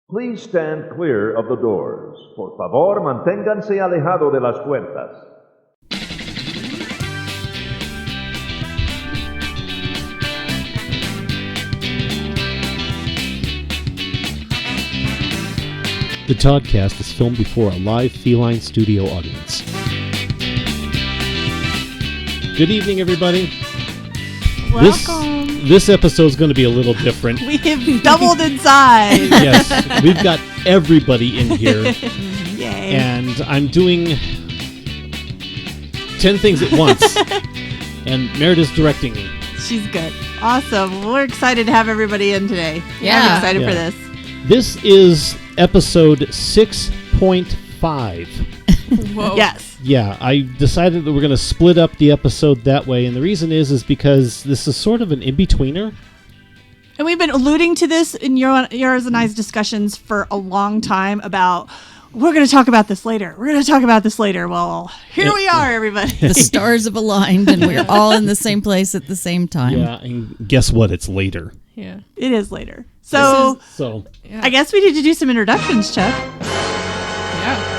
Please stand clear of the doors. Por favor, manténganse alejado de las puertas. The Toddcast is filmed before a live feline studio audience. Good evening, everybody. Welcome. This episode is going to be a little different. We have doubled in size. Yes, we've got everybody in here. Yay. And I'm doing 10 things at once. And Meredith's directing me. She's good. Awesome. We're excited to have everybody in today. Yeah. I'm excited for Yeah. this. This is episode 6.5. Whoa. Yes. Yeah, I decided that we're going to split up the episode that way, and the reason is because this is sort of an in-betweener. And we've been alluding to this in yours and I's discussions for a long time about, we're going to talk about this later. We're going to talk about this later. Well, here we are, everybody. The stars have aligned and we're all in the same place at the same time. Yeah, and guess what? It's later. Yeah. It is later. So So, I guess we need to do some introductions, Chuck. Yeah.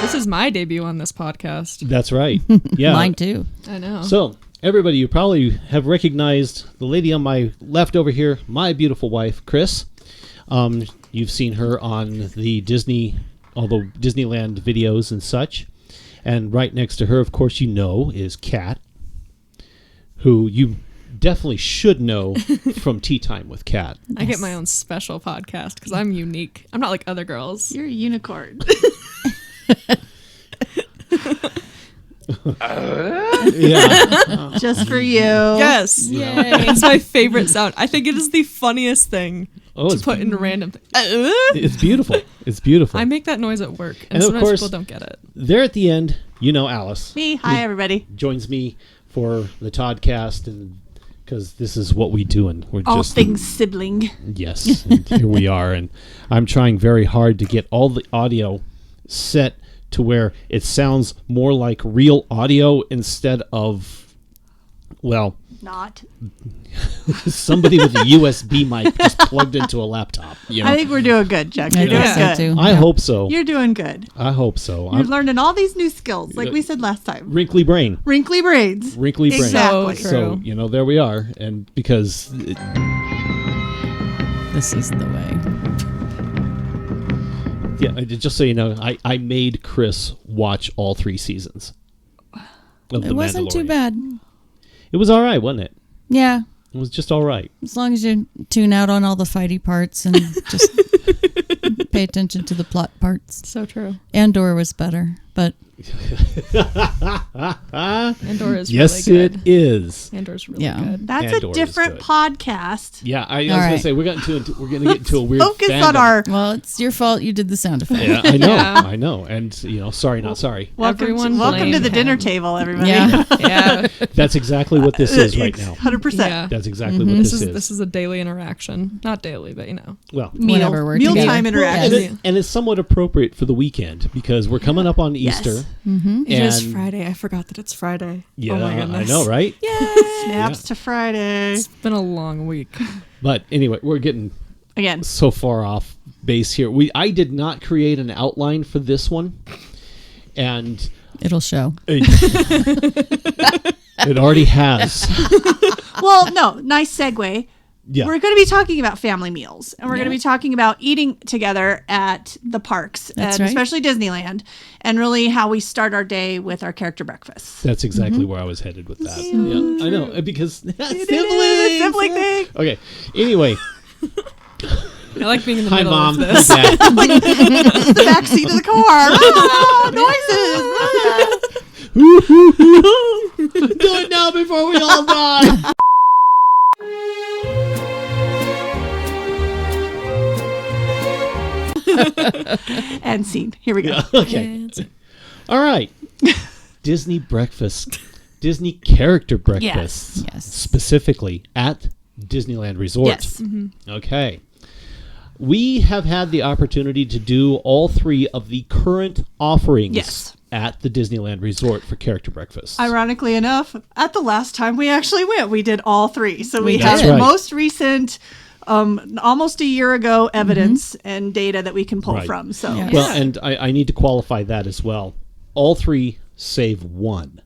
This is my debut on this podcast. that's right. Yeah. Mine too. I know. So, everybody, you probably have recognized the lady on my left over here, my beautiful wife, Kris. You've seen her on the Disneyland videos and such. And right next to her, of course, is Kat, who you definitely should know from Tea Time with Kat. I get my own special podcast because I'm unique. I'm not like other girls. You're a unicorn. Yeah. Just for you. Yes. Yay. It's my favorite sound. I think it is the funniest thing Oh, to it's, put in random things. it's beautiful. It's beautiful. I make that noise at work, and And of sometimes course- people don't get it. There at the end, Alyce Me. Hi, everybody. joins me for the Toddcast, and because this is what we do, and we're All just things sibling. yes, and here we are, and I'm trying very hard to get all the audio set to where it sounds more like real audio instead of, well, Not. somebody with a USB mic just plugged into a laptop. I think we're doing good, Chuck. I You're doing think so good. too. I hope so. You're doing good. I hope so. You're I'm learning all these new skills, like we said last time. wrinkly brain. Wrinkly braids. Wrinkly brain. Exactly. So So, true. there we are. And because, This is the way. yeah, just so you know, I made Kris watch all 3 seasons of The It wasn't too Mandalorian. bad. It was all right, wasn't it? Yeah. It was just all right. As long as you tune out on all the fighty parts and just pay attention to the plot parts. So true. Andor was better, but Andor is Yes, really good. it is. Andor's really Yeah. good. That's Andor a is different good. podcast. Yeah, I was All going to right. say, we're going to get into a weird Focus fandom. on our well, it's your fault you did the sound effect. Yeah, I know. Yeah. I know. And, sorry, not sorry. Everyone welcome to blame the dinner him. table, everybody. Yeah. Yeah. That's exactly what this is right now. 100%. Yeah. That's exactly what this is. This is a daily interaction. Not daily, but Well, Whenever we're Mealtime together. interaction. and it's somewhat appropriate for the weekend because we're coming up on Yes. Easter. It is And- Friday. I forgot that it's Friday. Yeah, oh my I goodness. know, right? Snaps to Friday. It's been a long week. But anyway, we're getting Again. so far off base here. I did not create an outline for this one, and It'll show. it already has. Well, no, nice segue. Yeah, We're going to be talking about family meals, and we're going to Yeah. be talking about eating together at the parks, That's and right. especially Disneyland, and really how we start our day with our character breakfasts. that's exactly where I was headed with that. Yeah, I know because Sibling thing. Okay. Anyway, I like being in the hi middle mom. of this. Dad. It's the back seat of the car. Ah, noises. Do it now before we all die. And scene. Here we go. Okay. All right. Disney breakfast. Disney character breakfasts. Yes. Specifically at Disneyland Resort. Yes. Okay. We have had the opportunity to do all 3 of the current offerings Yes. at the Disneyland Resort for character breakfast. Ironically enough, at the last time we actually went, we did all 3. So we We have did. the That's right. most recent almost a year ago evidence and data that we can pull Right. from. So Yeah. Well, and I need to qualify that as well. All three save one.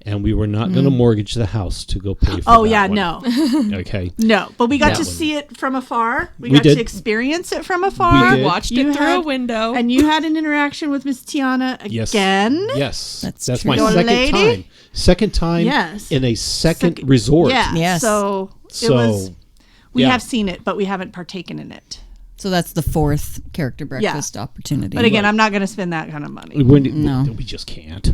And we were not going to mortgage the house to go pay for Oh that yeah, one. no. Okay. No, but we got That to one. see it from afar. We We got did. to experience it from afar. We did. Watched You it through a had- window. And you had an interaction with Miss Tiana Yes. again. Yes. That's That's true. my Your second lady? time. Second time Yes. in a second resort. Yeah. Yes. So it So, was. We yeah. have seen it, but we haven't partaken in it. So that's the fourth character breakfast opportunity. But again, I'm not going to spend that kind of money. No. We just can't.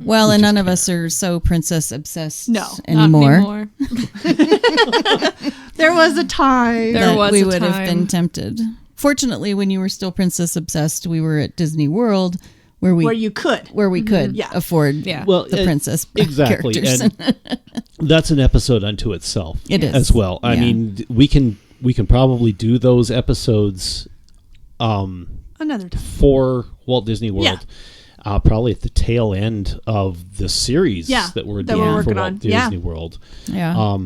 well, and none of us are so princess obsessed No, Not anymore. anymore. There was a time. There that was we a would have time. been tempted. Fortunately, when you were still princess obsessed, we were at Disney World where we where you could. could Yeah. afford Yeah. Well, the princess exactly. characters. And that's an episode unto itself. It is. as well. I Yeah. mean, we can probably do those episodes Another time. for Walt Disney World. Probably at the tail end of the series Yeah, that we're that doing we're for working Walt on. Disney Yeah. World. yeah.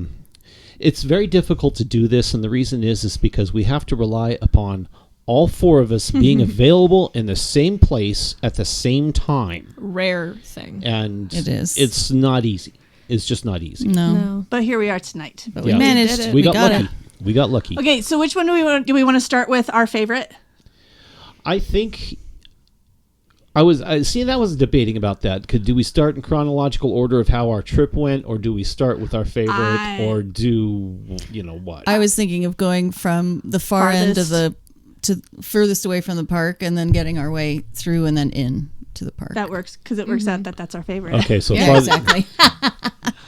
It's very difficult to do this, and the reason is because we have to rely upon all four of us being available in the same place at the same time, Rare thing. and It is. It's not easy. It's just not easy. no. But here we are tonight. But Yeah. we managed. did it. We got lucky. it. We got lucky. Okay, so which one do we want to start with? Our favorite? I think I was debating about that. Do we start in chronological order of how our trip went, or do we start with our favorite, or do what? I was thinking of going from the far end of Farthest. to furthest away from the park, and then getting our way through, and then in to the park. That works because it works out that that's our favorite. Okay, so yeah, exactly.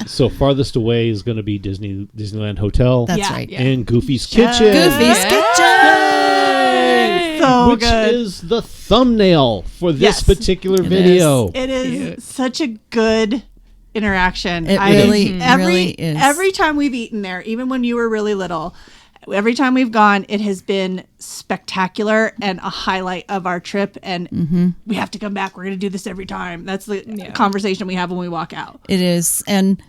so farthest away is going to be Disneyland Hotel That's Yeah. right. Yeah. and Goofy's Yeah. Kitchen. Goofy's Yay! So Which good. is the thumbnail for this Yes. particular It video. It is Cute. such a good interaction. It really is. Every time we've eaten there, even when you were really little, every time we've gone, it has been spectacular and a highlight of our trip. And we have to come back. We're going to do this every time. That's the conversation we have when we walk out. It is, and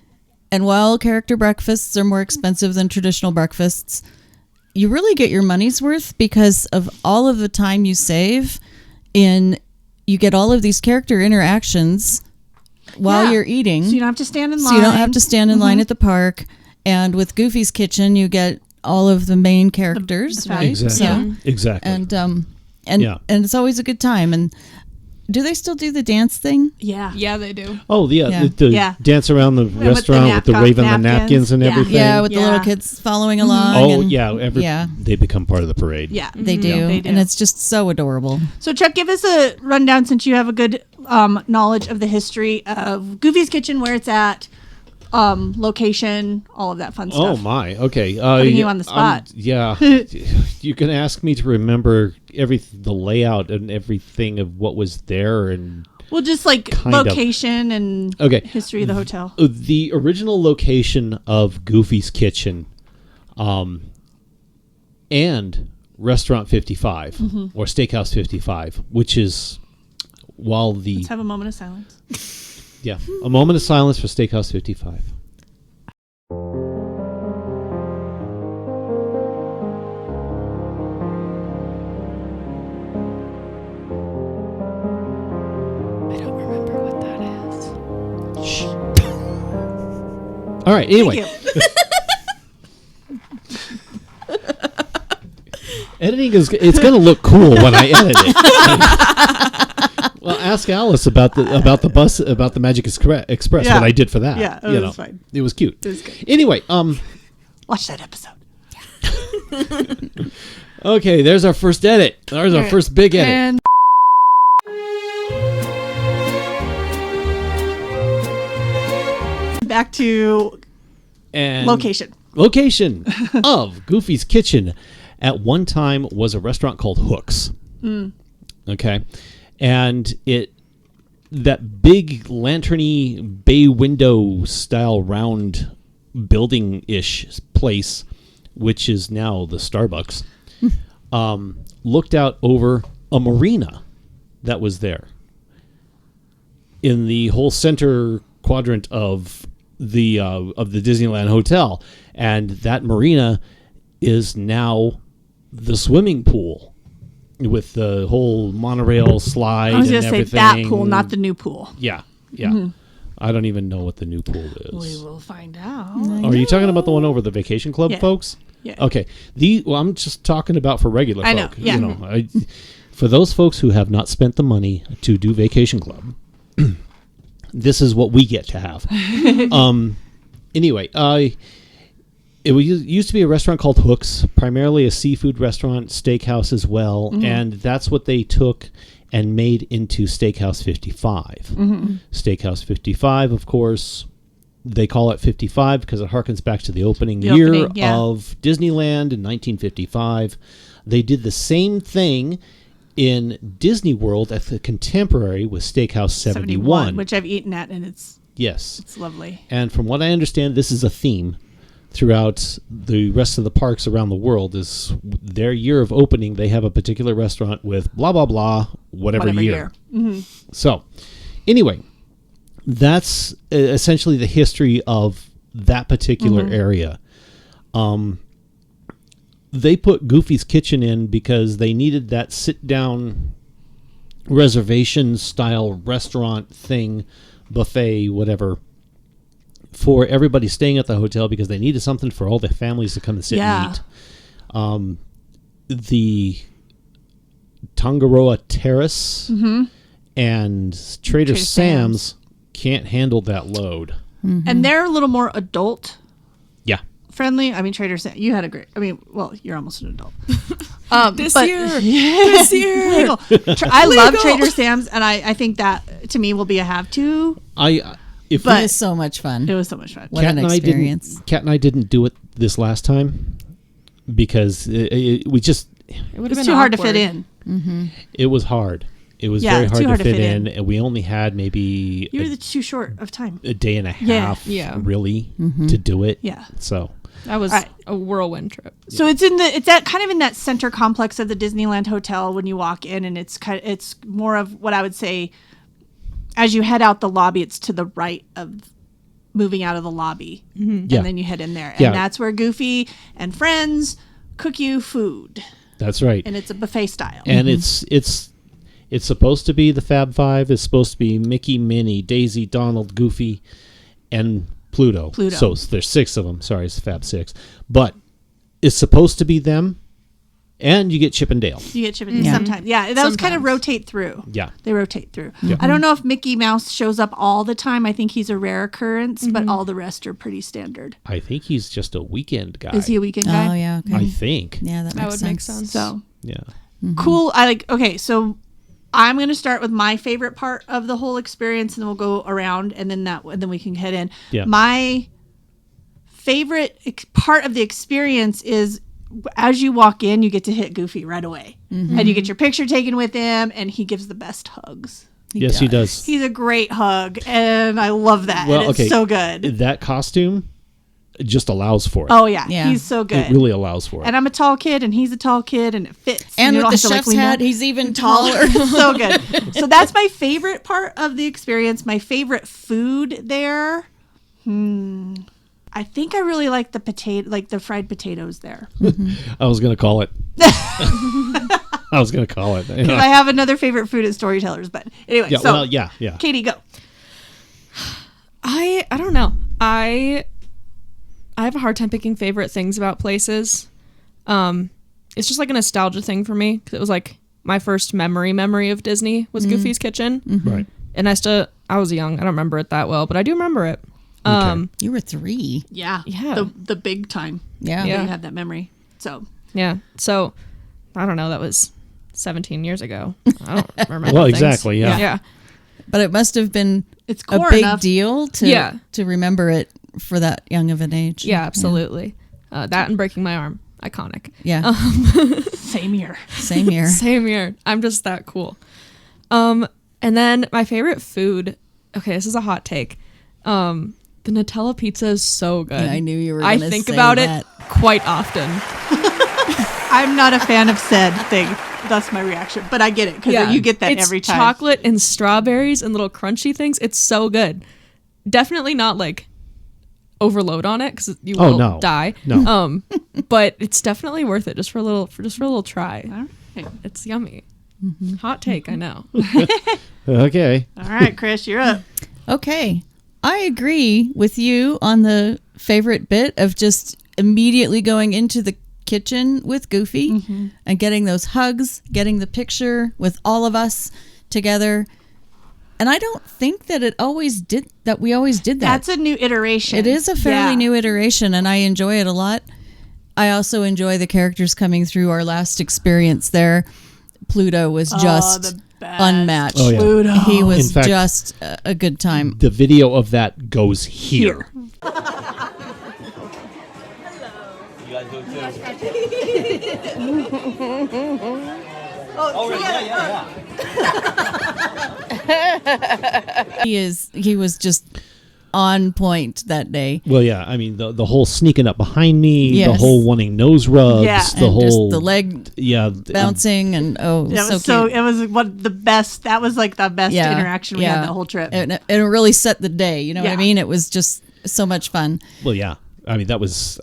while character breakfasts are more expensive than traditional breakfasts, you really get your money's worth because of all of the time you save. You get all of these character interactions while Yeah. you're eating, So you don't have to stand in line. so you don't have to stand in line at the park. And with Goofy's Kitchen, you get all of the main characters, the right? Exactly. So, Exactly. and Yeah. and it's always a good time. And do they still do the dance thing? Yeah. Yeah, they do. Oh, yeah, Yeah. the Yeah. dance around the the restaurant with the waving the napkins and Yeah. everything. Yeah, with the Yeah. little kids following along. Oh, and yeah, yeah. they become part of the parade. Yeah. They do, They do. and it's just so adorable. So, Chuck, give us a rundown since you have a good knowledge of the history of Goofy's Kitchen, where it's at, location, all of that fun Oh stuff. my. Okay. Putting you on the spot. Yeah. You can ask me to remember the layout and everything of what was there, and Well, just like Kind of. location and Okay. history of the hotel. the original location of Goofy's Kitchen, and Restaurant 55 or Steakhouse 55, which is Let's have a moment of silence. a moment of silence for Steakhouse 55. I don't remember what that is. All right. Anyway, editing it's going to look cool when I edit it. Well, ask Alyce about the bus about the Magic Express. Yeah. What I did for that. Yeah, it you was know. fine. It was cute. It was good. Anyway, Watch that episode. okay. There's our first edit. There's our first big edit. And back to And location. location of Goofy's Kitchen at one time was a restaurant called Hooks. Okay. And that big lanterny bay window style round building-ish place, which is now the Starbucks, looked out over a marina that was there in the whole center quadrant of the Disneyland Hotel, and that marina is now the swimming pool with the whole monorail slide. I was and going to say everything. that pool, not the new pool. Yeah, yeah. I don't even know what the new pool is. We will find out. Are you talking about the one over the vacation club, Yeah. folks? Yeah. Okay. I'm just talking about for regular I know, folk. yeah. You know, for those folks who have not spent the money to do vacation club, this is what we get to have. Anyway, it used to be a restaurant called Hooks, primarily a seafood restaurant, steakhouse as well, and that's what they took and made into Steakhouse 55. Steakhouse 55, of course, they call it 55 because it harkens back to the opening year of Disneyland in 1955. They did the same thing in Disney World at the Contemporary with Steakhouse 71. Which I've eaten at, and it's lovely. And from what I understand, this is a theme throughout the rest of the parks around the world. Is their year of opening, they have a particular restaurant with blah, blah, blah, whatever year. So, anyway, that's essentially the history of that particular area. They put Goofy's Kitchen in because they needed that sit-down reservation-style restaurant thing, buffet, whatever, for everybody staying at the hotel because they needed something for all the families to come and sit and eat. The Tangaroa Terrace and Trader Sam's can't handle that load. And they're a little more adult Yeah. friendly. I mean, Trader Sam, you had a great, well, you're almost an adult. This but- year. This year. Legal. I love Trader Sam's, and I think that, to me, will be a have-to. If But- It was so much fun. It was so much fun. What an experience. Kat and I didn't do it this last time because we just, It would have It's been too hard to awkward. fit in. it was hard. It was Yeah, very it's hard too to hard to fit fit in, in. and we only had maybe You were too short of time. a day and a half, Yeah. really, to do it. Yeah. So That was All right. a whirlwind trip. So it's that kind of in that center complex of the Disneyland Hotel when you walk in, and it's more of what I would say as you head out the lobby. It's to the right of moving out of the lobby, Yeah. and then you head in there, and Yeah. that's where Goofy and friends cook you food, that's right. and it's a buffet style. And it's supposed to be the Fab Five. It's supposed to be Mickey, Minnie, Daisy, Donald, Goofy, and Pluto. So there's 6 of them. Sorry, it's Fab 6. But it's supposed to be them, and you get Chip and Dale. You get Chip and Dale sometimes. Yeah, those kind of Sometimes. rotate through. Yeah. They rotate through. I don't know if Mickey Mouse shows up all the time. I think he's a rare occurrence, but all the rest are pretty standard. I think he's just a weekend guy. Is he a weekend guy? Oh, yeah. Okay. I think. Yeah, that That makes would sense. make sense. So Yeah. cool. Okay, so I'm going to start with my favorite part of the whole experience, and then we'll go around, and then we can head in. Yeah. My favorite part of the experience is as you walk in, you get to hit Goofy right away, and you get your picture taken with him, and he gives the best hugs. Yes, he does. He's a great hug, and I love that. Well, and it's okay. so good. That costume just allows for it. Oh yeah, Yeah. he's so good. It really allows for it. and I'm a tall kid, and he's a tall kid, and it fits. And you with don't the have to, chef's lean hat, down. he's even taller. So good. So that's my favorite part of the experience. My favorite food there. I think I really like the fried potatoes there. I was going to call it. I was going to call it. Because I have another favorite food at Storytellers, but anyway. Yeah, so well, yeah. Katie, go. I don't know. I have a hard time picking favorite things about places. It's just like a nostalgia thing for me because it was like my first memory of Disney was Goofy's Kitchen, Right. and I was young. I don't remember it that well, but I do remember it. You were 3. Yeah. Yeah. The big time. Yeah. You Yeah. have that memory. So Yeah. So I don't know. That was 17 years ago. I don't remember. Well, things. exactly, yeah. Yeah. But it must have been it's a core big enough. deal Yeah. to remember it for that young of an age. Yeah, absolutely. That and breaking my arm. Iconic. Yeah. Same here. Same here. Same here. I'm just that cool. And then my favorite food. Okay, this is a hot take. The Nutella pizza is so good. Yeah, I knew you were I gonna think say about that. it quite often. I'm not a fan of said thing. That's my reaction. But I get it because you get that it's every time. chocolate and strawberries and little crunchy things. It's so good. Definitely not like overload on it because you will die. No. but it's definitely worth it just for a little try. All right. It's yummy. Hot take, I know. Okay. All right, Kris, you're up. Okay. I agree with you on the favorite bit of just immediately going into the kitchen with Goofy and getting those hugs, getting the picture with all of us together. And I don't think that we always did that. That's a new iteration. It is a fairly new iteration, and I enjoy it a lot. I also enjoy the characters coming through our last experience there. Pluto was just the best. unmatched. Oh, yeah. Pluto. He was In fact, just a good time. The video of that goes here. He was just on point that day. Well, yeah. I mean, the whole sneaking up behind me, the Yes. whole wanting nose rubs, Yeah. the And whole just the leg yeah, bouncing and so cute. It was one of the best. That was like the best Yeah, interaction we had the whole trip. And it really set the day. You know what I Yeah. mean? It was just so much fun. Well, yeah. I mean, that was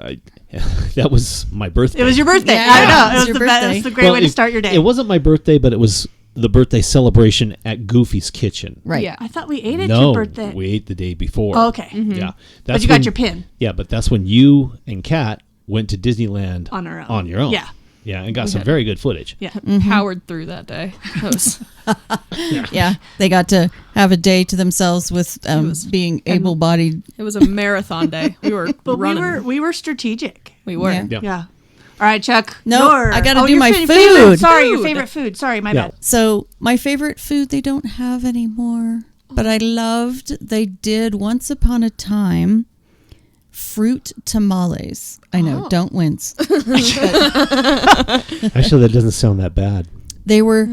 that was my birthday. It was your birthday. Yeah, I know. it It was was your the best. birthday. It was a great way to start your day. It wasn't my birthday, but it was the birthday celebration at Goofy's Kitchen. Right. Yeah. I thought we ate at No, your birthday. we ate the day before. Oh, okay. Yeah, But you got your pin. Yeah, but that's when you and Kat went to Disneyland On our own. On your own. Yeah. Yeah, and got some very good footage. Yeah. Powered through that day. That was Yeah. They got to have a day to themselves with being able-bodied. it was a marathon day. We were But running. we were strategic. We were. Yeah. Yeah. Yeah. All right, Chuck. No, your- I gotta do your my favorite food. Sorry, your Food. favorite food. Sorry, my Yeah. bad. So my favorite food they don't have anymore, but I loved. They did once upon a time fruit tamales. I know, don't wince. Actually, that doesn't sound that bad. They were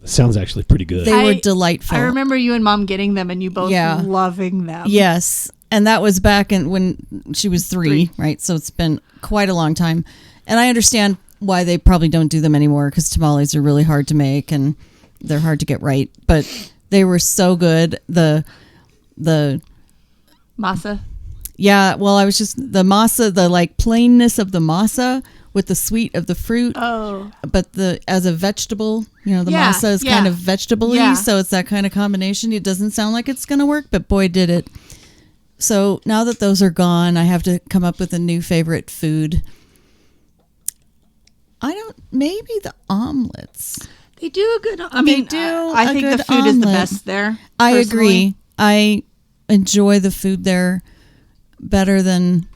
It sounds actually pretty good. they were I delightful. remember you and Mom getting them, and you both Yeah. loving them. Yes, and that was back when she was three, right? So it's been quite a long time, and I understand why they probably don't do them anymore because tamales are really hard to make and they're hard to get right. But they were so good. The Masa. Yeah, well, I was just the masa, the like plainness of the masa with the sweet of the fruit, Oh. but as a vegetable, you know, the Yeah, masa is yeah. kind of vegetable-y, Yeah. so it's that kind of combination. It doesn't sound like it's going to work, but boy, did it. So now that those are gone, I have to come up with a new favorite food. Maybe the omelets. They do a good. I mean, do I a think good the food is the omelet. best there. I personally. agree. I enjoy the food there better than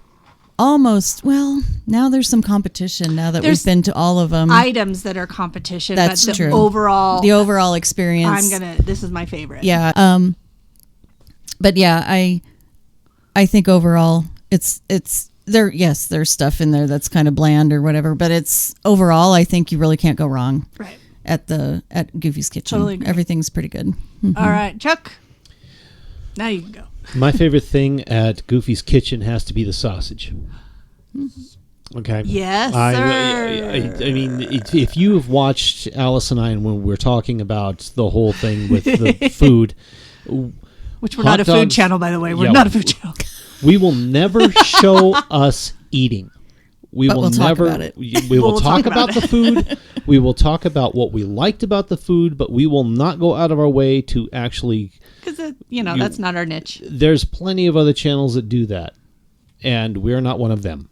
now there's some competition now that There's we've been to all of them. Items that are competition, That's but the true. overall, the overall experience. This is my favorite. Yeah. But yeah, I think overall it's there. Yes, there's stuff in there that's kind of bland or whatever, but it's overall, I think you really can't go wrong Right. at Goofy's Kitchen. Totally agree. Everything's pretty good. All right, Chuck. Now you can go. My favorite thing at Goofy's Kitchen has to be the sausage. Okay. Yes, I sir. mean, if you have watched Alyce and I, and when we're talking about the whole thing with the food, Which we're hot not a food dogs- channel, by the way. We're Yeah, not a food channel. we will never show us eating. We But will we'll talk never. about it. We will We'll talk talk about about the food. We will talk about what we liked about the food, but we will not go out of our way to actually. Because, that's not our niche. There's plenty of other channels that do that, and we're not one of them.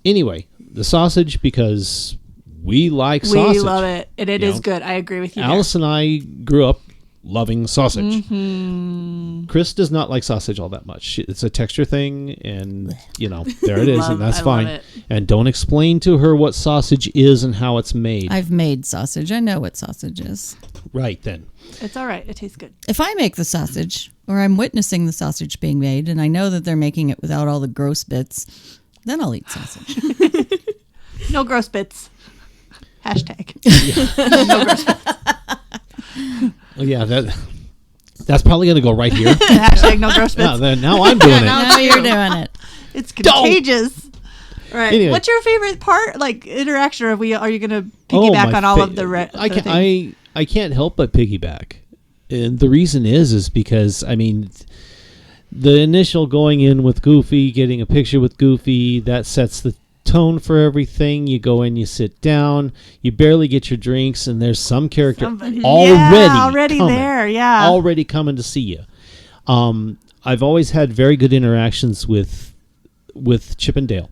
Anyway, the sausage, because we like sausage. We love it. And it You is know, good. I agree with you. there. Alyce and I grew up loving sausage. Mm-hmm. Chris does not like sausage all that much. It's a texture thing, and there it is, and that's I love fine. it. And don't explain to her what sausage is and how it's made. I've made sausage. I know what sausage is. Right then. It's all right. It tastes good. If I make the sausage, or I'm witnessing the sausage being made, and I know that they're making it without all the gross bits, then I'll eat sausage. No gross bits. Hashtag. Oh, yeah, that's probably going to go right here. Hashtag no gross bits. Now I'm doing it. Now you're doing it. It's contagious. Right. Anyway. What's your favorite part? Like interaction? Are you going to Oh, piggyback my on all fa- of the? I the can things? I can't help but piggyback, and the reason is because I mean, the initial going in with Goofy, getting a picture with Goofy, that sets the tone for everything. You go in, you sit down, you barely get your drinks, and there's some character already coming, there. Yeah, already coming to see you. I've always had very good interactions with Chip and Dale.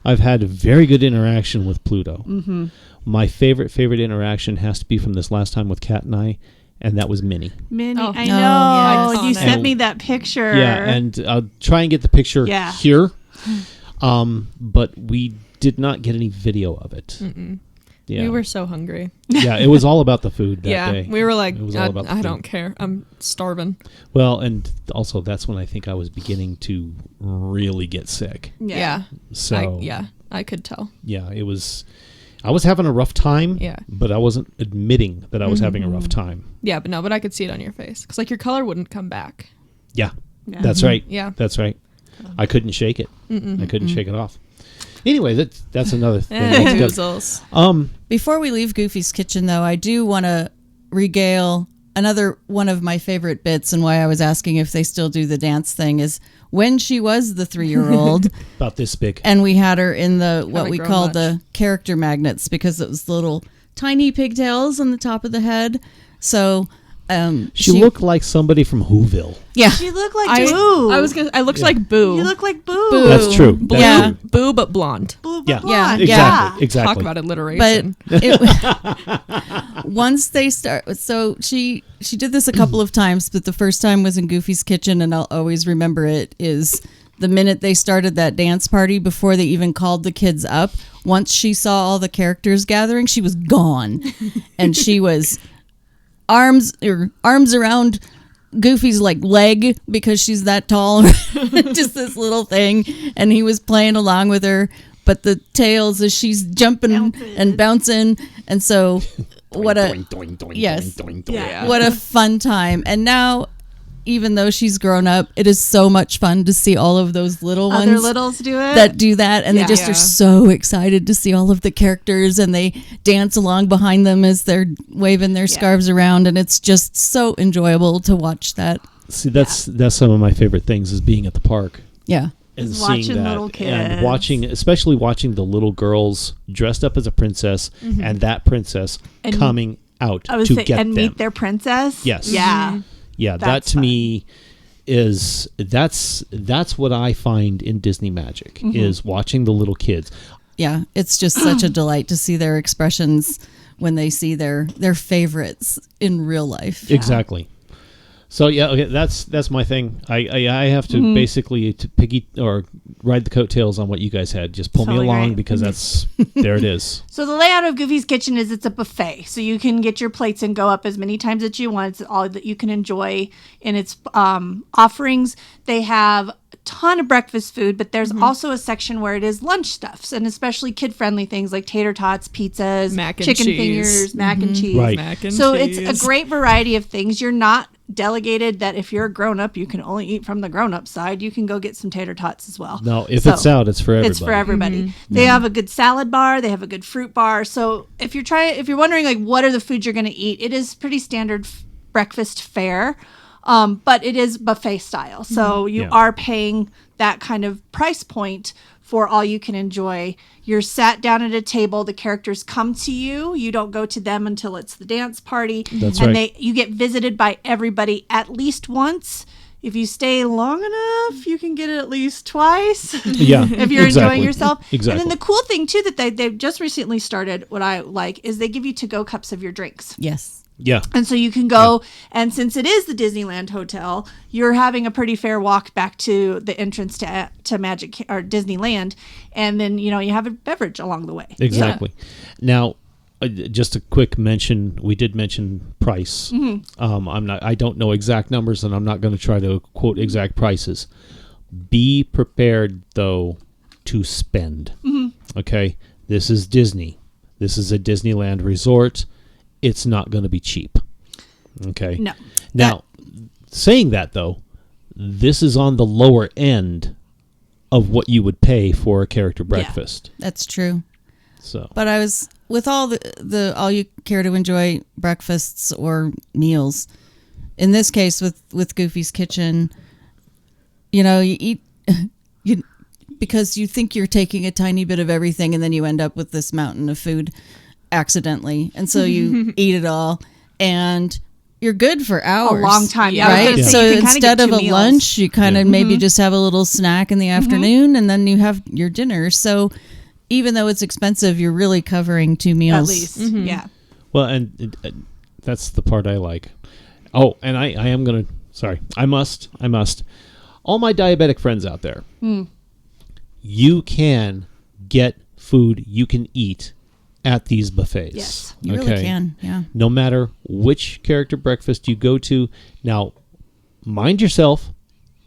I've had a very good interaction with Pluto. Mm-hmm. My favorite interaction has to be from this last time with Kat and I, and that was Minnie. Minnie, Oh. I Oh, know. yeah, You sent me that picture. Yeah, and I'll try and get the picture here. But we did not get any video of it. Mm-mm. Yeah. We were so hungry. Yeah, it was all about the food that day. We were like, It was all about the I food. don't care. I'm starving. Well, and also that's when I think I was beginning to really get sick. Yeah. So I could tell. yeah, it was. I was having a rough time. Yeah. But I wasn't admitting that I was having a rough time. Yeah, but I could see it on your face because like your color wouldn't come back. Yeah, that's right. Yeah. That's right. I couldn't shake it. I couldn't shake it off. Anyway, that's another thing. Goozles. Before we leave Goofy's Kitchen, though, I do want to regale another one of my favorite bits, and why I was asking if they still do the dance thing is when she was the 3-year-old. About this big. And we had her in the what Haven't we grown call much. the character magnets because it was little tiny pigtails on the top of the head. So She looked like somebody from Whoville. yeah. She looked like Boo. I looked like Boo. You look like Boo. Boo. That's true. That's Yeah. true. Boo, but blonde. Boo, Yeah. blonde. Exactly. Exactly. Talk about But alliteration. once they start, so she did this a couple of times, but the first time was in Goofy's Kitchen, and I'll always remember it is the minute they started that dance party before they even called the kids up. Once she saw all the characters gathering, she was gone, and she was arms around Goofy's like leg because she's that tall, just this little thing, and he was playing along with her. But the tails as she's jumping and bouncing, and so what a yes, Yeah. what a fun time. And now, even though she's grown up, it is so much fun to see all of those little Other ones littles do it. that do that, and they Yeah. just are so excited to see all of the characters, and they dance along behind them as they're waving their scarves around, and it's just so enjoyable to watch that. See, that's some of my favorite things is being at the park. Yeah. And Is seeing watching that, little and kids. especially watching the little girls dressed up as a princess, and that princess And coming out I was to saying, get and them. meet their princess. Yes. Yeah. Yeah, that That's to fun. me is that's what I find in Disney magic is watching the little kids. Yeah, it's just such a delight to see their expressions when they see their favorites in real life. Exactly. So yeah, okay, that's my thing. I have to basically to piggy or ride the coattails on what you guys had. Just pull me Totally along right. because that's there it is. So the layout of Goofy's Kitchen is it's a buffet. So you can get your plates and go up as many times as you want. It's all that you can enjoy in its offerings. They have a ton of breakfast food, but there's also a section where it is lunch stuffs, and especially kid-friendly things like tater tots, pizzas, Mac and chicken cheese. fingers, mac and cheese. Right. Mac and So cheese. it's a great variety of things. You're not delegated that if you're a grown-up, you can only eat from the grown-up side. You can go get some tater tots as well. No, if So- it's out, it's for everybody. It's for everybody. They have a good salad bar. They have a good fruit bar. So if you're wondering like what are the foods you're going to eat, it is pretty standard breakfast fare, but it is buffet style. So you Yeah. are paying that kind of price point for all you can enjoy. You're sat down at a table. The characters come to you. You don't go to them until it's the dance party. That's and right. you get visited by everybody at least once. If you stay long enough, you can get it at least twice. Yeah, if you're exactly. enjoying yourself. Exactly. And then the cool thing too that they've just recently started, what I like, is they give you to-go cups of your drinks. Yes. Yeah. And so you can go, and since it is the Disneyland Hotel, you're having a pretty fair walk back to the entrance to Magic or Disneyland, and then you have a beverage along the way. Exactly. Now, just a quick mention. We did mention price. I don't know exact numbers, and I'm not going to try to quote exact prices. Be prepared, though, to spend. Okay, this is Disney. This is a Disneyland resort. It's not going to be cheap. Okay. No. Now, saying that though, this is on the lower end of what you would pay for a character breakfast. That's true. So. But I was with all the all you care to enjoy breakfasts or meals. In this case, with Goofy's Kitchen, you eat because you think you're taking a tiny bit of everything and then you end up with this mountain of food accidentally. And so you eat it all and you're good for hours. A long time. Yeah, right? Yeah. So You can kinda instead get of a 2 meals. lunch, you kind of maybe just have a little snack in the afternoon and then you have your dinner. So even though it's expensive, you're really covering 2 meals. At least. Yeah. Well, and that's the part I like. Oh, and I am going to, sorry, I must. All my diabetic friends out there, you can get food you can eat at these buffets. Yes. You really can, yeah. No matter which character breakfast you go to. Now, mind yourself,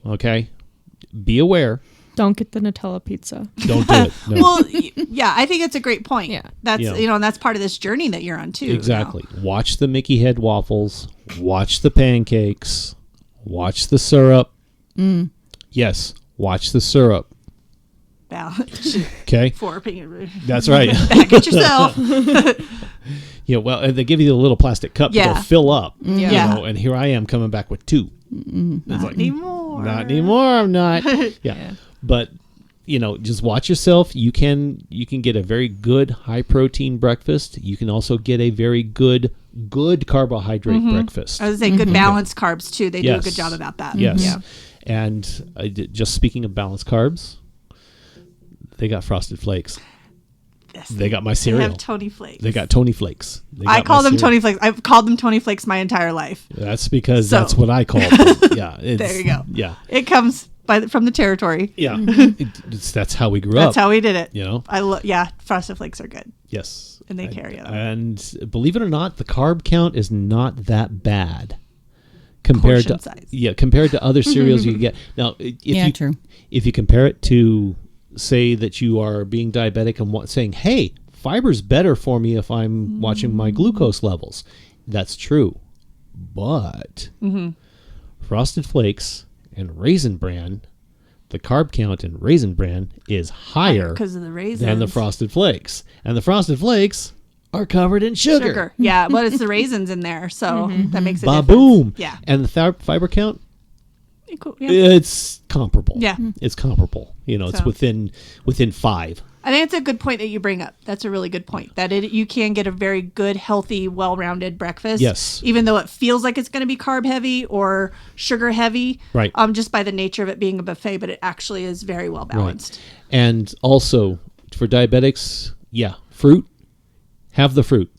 okay? Be aware. Don't get the Nutella pizza. Don't do it. No. Well, yeah, I think it's a great point. Yeah. That's, Yeah. and that's part of this journey that you're on too. Exactly. Watch the Mickey head waffles. Watch the pancakes. Watch the syrup. Yes, watch the syrup. Balance. Okay? That's right. Back at yourself. Yeah, well, and they give you the little plastic cup to Yeah. go fill up. Yeah. Yeah. You know, and here I am coming back with 2. Not anymore. Not anymore, I'm not. Yeah. But, just watch yourself. You can get a very good high protein breakfast. You can also get a very good carbohydrate breakfast. I was saying good balanced carbs too. They do a Yes. good job about that. Yes. Yeah. And just speaking of balanced carbs, they got Frosted Flakes. Yes. They got my They cereal. have Tony Flakes. They got Tony Flakes. They I got call my them cereal. Tony Flakes. I've called them Tony Flakes my entire life. That's because So- that's what I call them. Yeah. There you go. Yeah. It comes from the territory. Yeah. That's how we grew That's up. how we did it. Yeah. Frosted Flakes are good. Yes. And they carry it. And believe it or not, the carb count is not that bad compared Portion to size. compared to other cereals you can get. Now, True. if you compare it to say that you are being diabetic and saying, "Hey, fiber's better for me if I'm watching my glucose levels." That's true. But Frosted Flakes and Raisin Bran, the carb count in Raisin Bran is higher because of the raisins. than the Frosted Flakes. And the Frosted Flakes are covered in sugar. Yeah, but it's the raisins in there, so that makes it. Ba-boom. Yeah. And the fiber count, Cool. Yeah. it's comparable. Yeah. It's comparable. It's So- within 5. I think it's a good point that you bring up. That's a really good point. That you can get a very good, healthy, well-rounded breakfast. Yes. Even though it feels like it's going to be carb heavy or sugar heavy. Right. Just by the nature of it being a buffet, but it actually is very well balanced. And also, for diabetics, fruit. Have the fruit.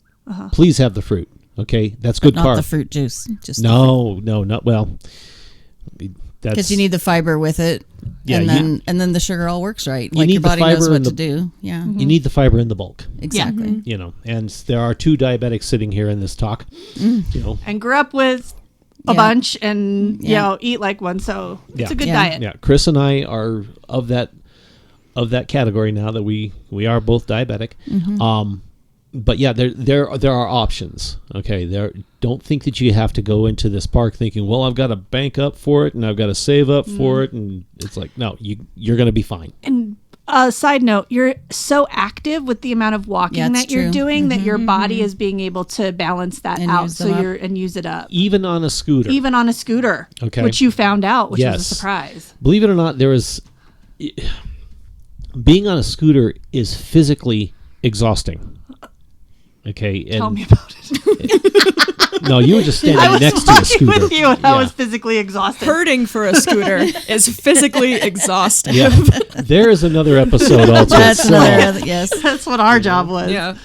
Please have the fruit. Okay? That's good Not carb. the fruit juice. Just No, not well. That's because you need the fiber with it, Yeah, and then the sugar all works right. You Like need your the body knows fiber what and to the- do. Yeah, You need the fiber in the bulk. exactly. And there are 2 diabetics sitting here in this talk. And grew up with a Yeah. bunch and, Yeah. eat like one. So it's Yeah. a good Yeah. diet. Yeah, Kris and I are of that category now that we are both diabetic. But yeah, there are options. Okay, don't think that you have to go into this park thinking, well, I've got to bank up for it and I've got to save up for it, and it's like, no, you're going to be fine. And side note, you're so active with the amount of walking Yeah, it's that you're true. doing that your body is being able to balance that And out. use So them up. and use it up. Even on a scooter. Even on a scooter, Okay. which you found out, which was Yes. a surprise. Believe it or not, being on a scooter is physically exhausting. Okay, and Tell me about it. no, you were just standing I was next to a walking scooter. with you, and I Yeah. was physically exhausted. Hurting for a scooter is physically exhausting. Yeah, there is another episode also. That's So, another yes. That's what our job was. Yeah.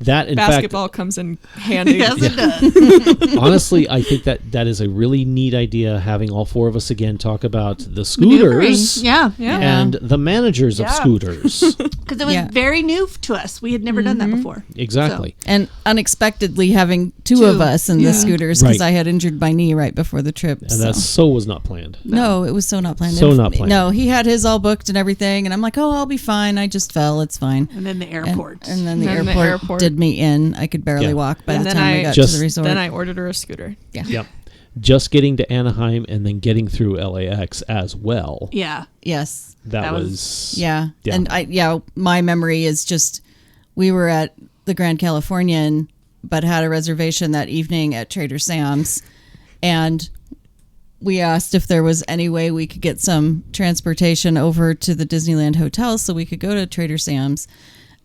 that in Basketball comes in handy. Yes, it does. fact, honestly, I think that is a really neat idea. Having all 4 of us again talk about the Maneuvering. scooters, Yeah. Yeah. and the managers of Yeah. scooters. Because it was Yeah. very new to us. We had never done that before. Exactly. And unexpectedly having two of us in the scooters because Right. I had injured my knee right before the trip. And that was not planned. No, it was so not planned. So not planned. No, he had his all booked and everything, and I'm like, oh, I'll be fine. I just fell. It's fine. And then the And, airport. and then the And the airport, airport. did me in. I could barely Yeah. walk by And the then time I we got Just- to the resort. Then I ordered her a scooter. yeah. Yep. Just getting to Anaheim and then getting through LAX as well. yeah. Yes. That That was Yeah. Yeah. And my memory is just we were at the Grand Californian but had a reservation that evening at Trader Sam's, and we asked if there was any way we could get some transportation over to the Disneyland Hotel so we could go to Trader Sam's.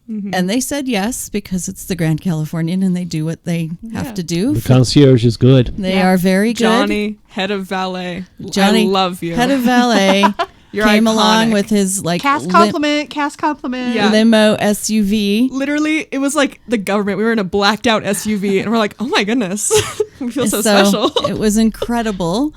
And they said yes, because it's the Grand Californian and they do what they have to do. The concierge is good. They are very good. Johnny, head of valet. Johnny, I love you. head of valet, You're came iconic. along with his like Cast compliment. Yeah. limo SUV. Literally, it was like the government. We were in a blacked out SUV, and we're like, "Oh my goodness, we feel so special." It was incredible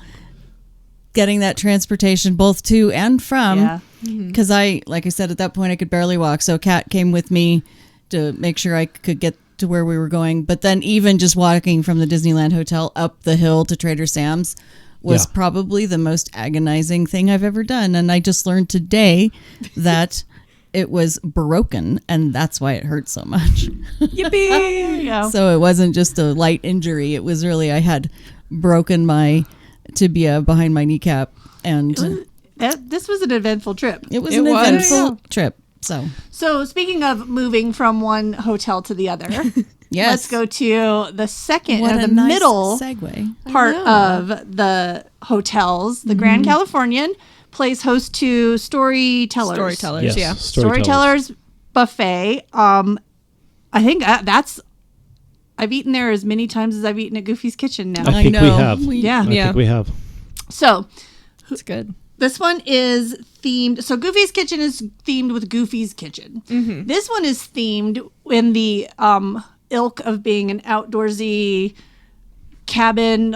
getting that transportation both to and from. Yeah. Because like I said, at that point I could barely walk. So Kat came with me to make sure I could get to where we were going. But then even just walking from the Disneyland Hotel up the hill to Trader Sam's was probably the most agonizing thing I've ever done. And I just learned today that it was broken, and that's why it hurt so much. Yippee! There you go. So it wasn't just a light injury. It was really, I had broken my tibia behind my kneecap, and This was an eventful trip. it was It an was. eventful trip. So Speaking of moving from one hotel to the other, yes, let's go to the second What or a the nice middle segue. part of the hotels. The Grand Californian plays host to Storytellers. Storytellers, Yes, yeah. Storytellers buffet. I think I've eaten there as many times as I've eaten at Goofy's Kitchen now. I think we have. Yeah. I think we have. So It's good. this one is themed. So Goofy's Kitchen is themed with Goofy's Kitchen. This one is themed in the ilk of being an outdoorsy cabin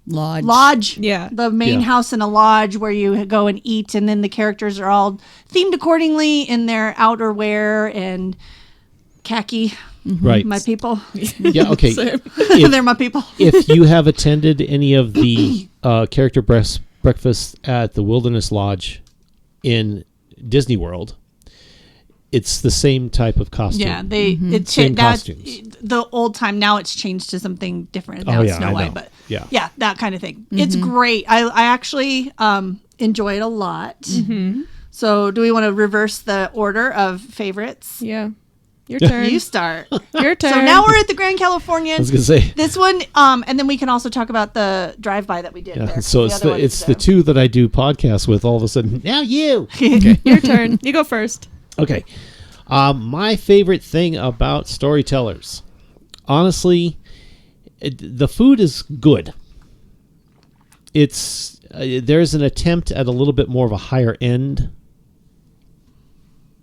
lodge. Yeah. The main Yeah. house in a lodge where you go and eat, and then the characters are all themed accordingly in their outerwear and khaki. Right. My people. Yeah, okay. They're my people. If you have attended any of the character breakfasts at the Wilderness Lodge in Disney World, it's the same type of costume. Yeah, it's Same that's costumes. the old time. Now it's changed to something different. Now Oh, it's yeah, Snow I White, know. but Yeah. that kind of thing. It's great. I actually enjoy it a lot. So, do we want to reverse the order of favorites? Yeah. Your turn. You start. Your turn. So now we're at the Grand Californian. I was gonna say. This one, and then we can also talk about the drive-by that we did. Yeah, there. so it's other one's it's the two that I do podcasts with. All of a sudden, now you. Your turn. You go first. Okay. My favorite thing about Storytellers, honestly, the food is good. It's there's an attempt at a little bit more of a higher end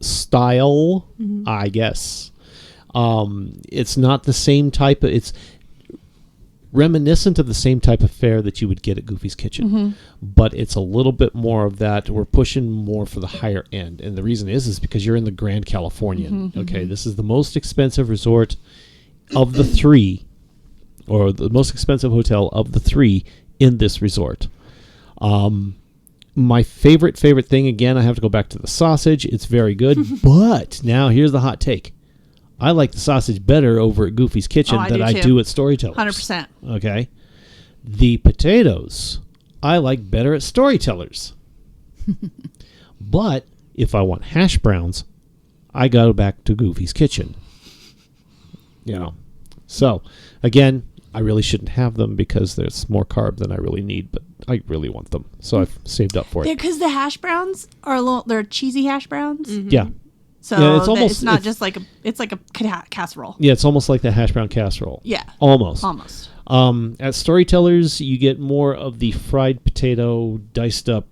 style, I guess. It's not the same type of. It's reminiscent of the same type of fare that you would get at Goofy's Kitchen, but it's a little bit more of that. We're pushing more for the higher end, and the reason is because you're in the Grand Californian. Okay, this is the most expensive resort of the three, or the most expensive hotel of the three in this resort. My favorite thing, again, I have to go back to the sausage. It's very good, but now here's the hot take. I like the sausage better over at Goofy's Kitchen than I do at Storytellers. 100%. Okay. The potatoes I like better at Storytellers. But if I want hash browns, I go back to Goofy's Kitchen. You know. So, again, I really shouldn't have them because there's more carb than I really need, but I really want them. So I've saved up for it. Because the hash browns are they're cheesy hash browns. Yeah. So Yeah, it's almost- it's not it's- just like it's like a casserole. Yeah, it's almost like the hash brown casserole. Yeah. Almost. Almost. At Storytellers, you get more of the fried potato, diced up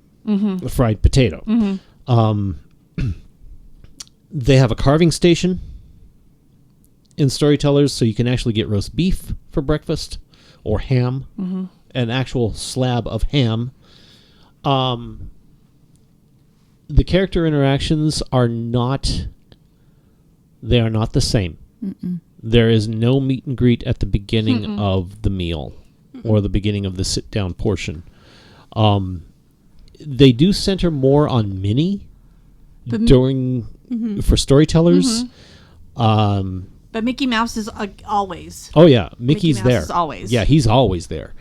fried potato. They have a carving station in Storytellers, so you can actually get roast beef for breakfast or ham, an actual slab of ham. The character interactions are not the same. There is no meet and greet at the beginning of the meal or the beginning of the sit down portion. They do center more on Minnie during for Storytellers. But Mickey Mouse is always. Oh yeah, Mickey's Mouse there. is always. Yeah, he's always there.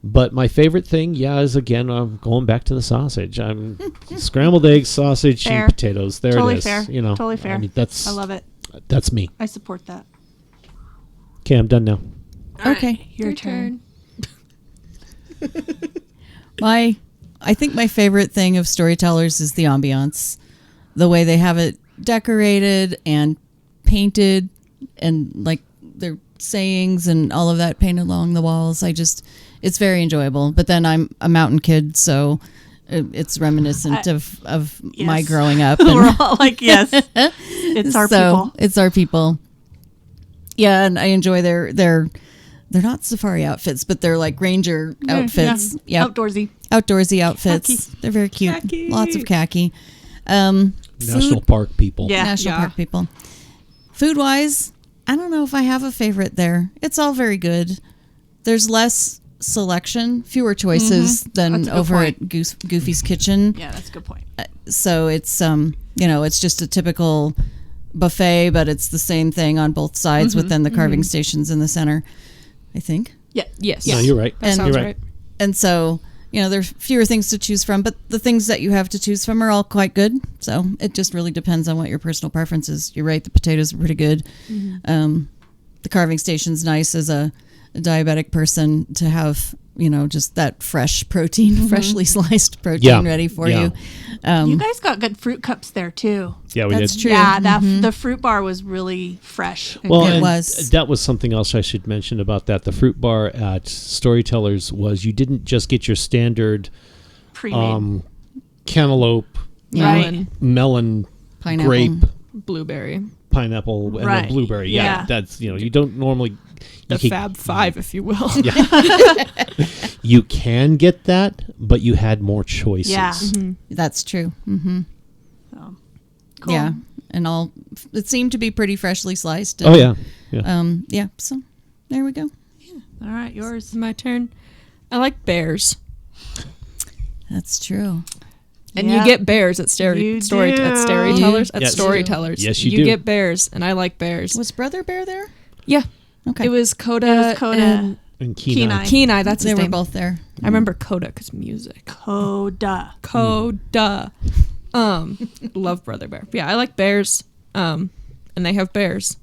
But my favorite thing, is again, I'm going back to the sausage. I'm scrambled eggs, sausage, Fair. and potatoes. There Totally it is. fair. You know, Totally fair. I mean, I love it. That's me. I support that. Okay, I'm done now. Okay. Your turn. I think my favorite thing of Storytellers is the ambiance, the way they have it decorated and painted, and like their sayings and all of that painted along the walls. It's very enjoyable. But then I'm a mountain kid, so it's reminiscent of Yes. my growing up. We're all like, yes, it's our people. It's our people. Yeah, and I enjoy they're not safari outfits, but they're like ranger outfits. Yeah, outdoorsy outfits. Khaki. They're very cute. Khaki. Lots of khaki. National Park people. Yeah. National Park people. Food wise, I don't know if I have a favorite there. It's all very good. There's less selection, fewer choices than That's a good over point. at Goofy's Kitchen. Yeah, that's a good point. So it's it's just a typical buffet, but it's the same thing on both sides within the carving stations in the center, I think. Yeah. Yes. No, you're right. That sounds You're right. And so, there's fewer things to choose from, but the things that you have to choose from are all quite good. So it just really depends on what your personal preference is. You're right, the potatoes are pretty good. The carving station's nice as a diabetic person to have, just that fresh protein, freshly sliced protein ready for you. You guys got good fruit cups there too. Yeah, we That's did. true. Yeah, the fruit bar was really fresh. and Well, good. It and was. that was something else I should mention about that. The fruit bar at Storytellers was you didn't just get your standard Pre-made. cantaloupe, Right. melon, Pineapple. grape, Blueberry. pineapple, and Right. then blueberry. Yeah, Yeah. that's you don't normally. The you can- Fab Five, if you will. You can get that, but you had more choices. Yeah. That's true. Mm-hmm. So, cool. Yeah. And it seemed to be pretty freshly sliced. Oh yeah. Yeah. Yeah. So there we go. All right, yours. It's my turn. I like bears. That's true. And Yeah. you get bears at You at do. Storytellers. At Yes. Storytellers. Yes, you do. get bears, and I like bears. Was Brother Bear there? Yeah. Okay. It was Coda, It was Coda. and And Kenai. Kenai. That's They his were name. both there. I remember Coda because music. Coda. Coda. Love Brother Bear. Yeah, I like bears. And they have bears.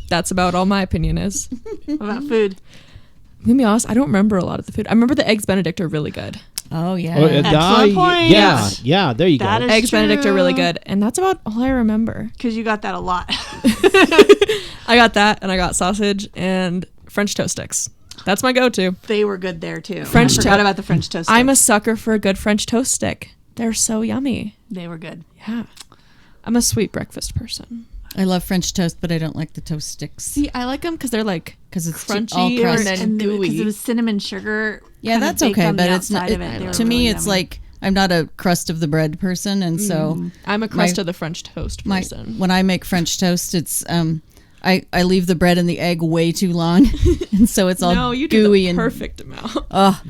That's about all my opinion is. What about food? I'm gonna be honest, I don't remember a lot of the food. I remember the eggs Benedict are really good. Oh, yeah. Oh, Excellent point. Yeah. There you That go. is Eggs Benedict are really true. good, and that's about all I remember. Because you got that a lot. I got that, and I got sausage and French toast sticks. That's my go-to. They were good there too. French I forgot to- about the French toast. I'm a sticks. sucker for a good French toast stick. They're so yummy. They were good. Yeah. I'm a sweet breakfast person. I love French toast, but I don't like the toast sticks. See, I like them because they're like 'Cause it's crunchy all crust. and then because gooey. it was cinnamon sugar. Yeah, kinda that's baked okay, on the but it's not. outside of it. They were To me, really it's yummy. like I'm not a crust of the bread person, and so I'm a crust my- of the French toast my person. when I make French toast, it's I leave the bread and the egg way too long, and so it's all No, you do gooey the and perfect amount.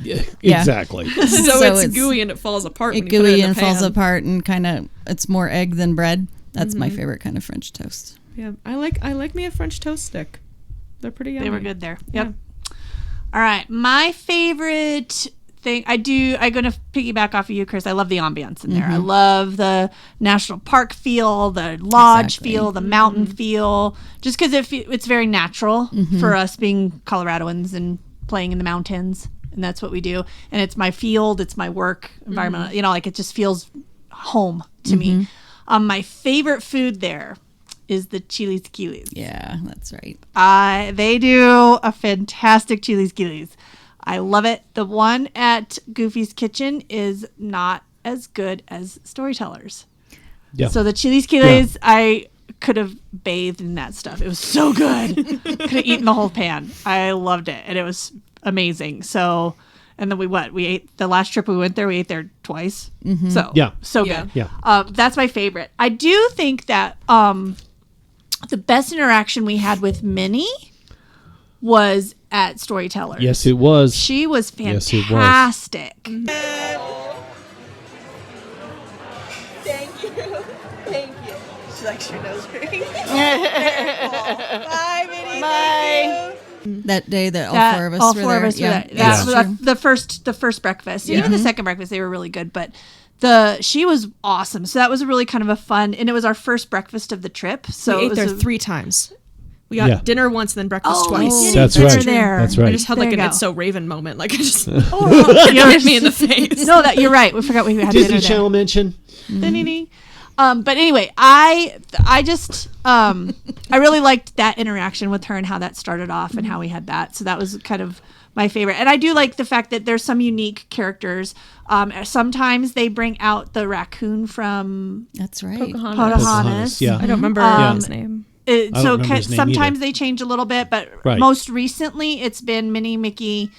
Yeah, Yeah. exactly. so So it's it's- gooey and it falls apart. it when you put it gooey in and the falls pan. apart, and kind of it's more egg than bread. That's my favorite kind of French toast. Yeah, I like me a French toast stick. They're pretty yummy. They were good there. Yeah. Yep. All right. My favorite thing I'm going to piggyback off of you, Kris. I love the ambiance in there. I love the national park feel, the lodge Exactly. feel, the mountain feel, just because it's very natural for us being Coloradoans and playing in the mountains. And that's what we do. And it's my field. It's my work environment. It just feels home to me. My favorite food there is the Chili's Quiles. Yeah, that's right. They do a fantastic Chili's Quiles. I love it. The one at Goofy's Kitchen is not as good as Storytellers. Yeah. So the Chili's Quiles, I could have bathed in that stuff. It was so good. Could have eaten the whole pan. I loved it, and it was amazing. So, and then we ate the last trip we went there. We ate there twice. So Yeah. so Yeah. good. Yeah. That's my favorite. I do think that the best interaction we had with Minnie was at Storytellers. Yes, it was. She was Yes, it was. fantastic. Thank you. She likes your nose ring. Bye, Minnie. Bye. That day that all four of us were there. were Yeah, there. that's That true. was the first breakfast. Even the second breakfast, they were really good. But she was awesome. So that was really kind of a fun, and it was our first breakfast of the trip. So we it ate was there 3 times. We got Yeah. dinner once and then breakfast twice. we did That's dinner right. there. That's I right. just had There like an you It's go. So Raven moment. Like I just You hit me in the face. No, that you're right. We forgot we had Disney dinner Channel mention. there. But anyway, I just I really liked that interaction with her and how that started off and how we had that. So that was kind of my favorite. And I do like the fact that there's some unique characters. Sometimes they bring out the raccoon from That's right. Pocahontas. Yeah. I don't remember his name. don't remember his name Sometimes either. they change a little bit, but Right. most recently it's been Minnie, Mickey,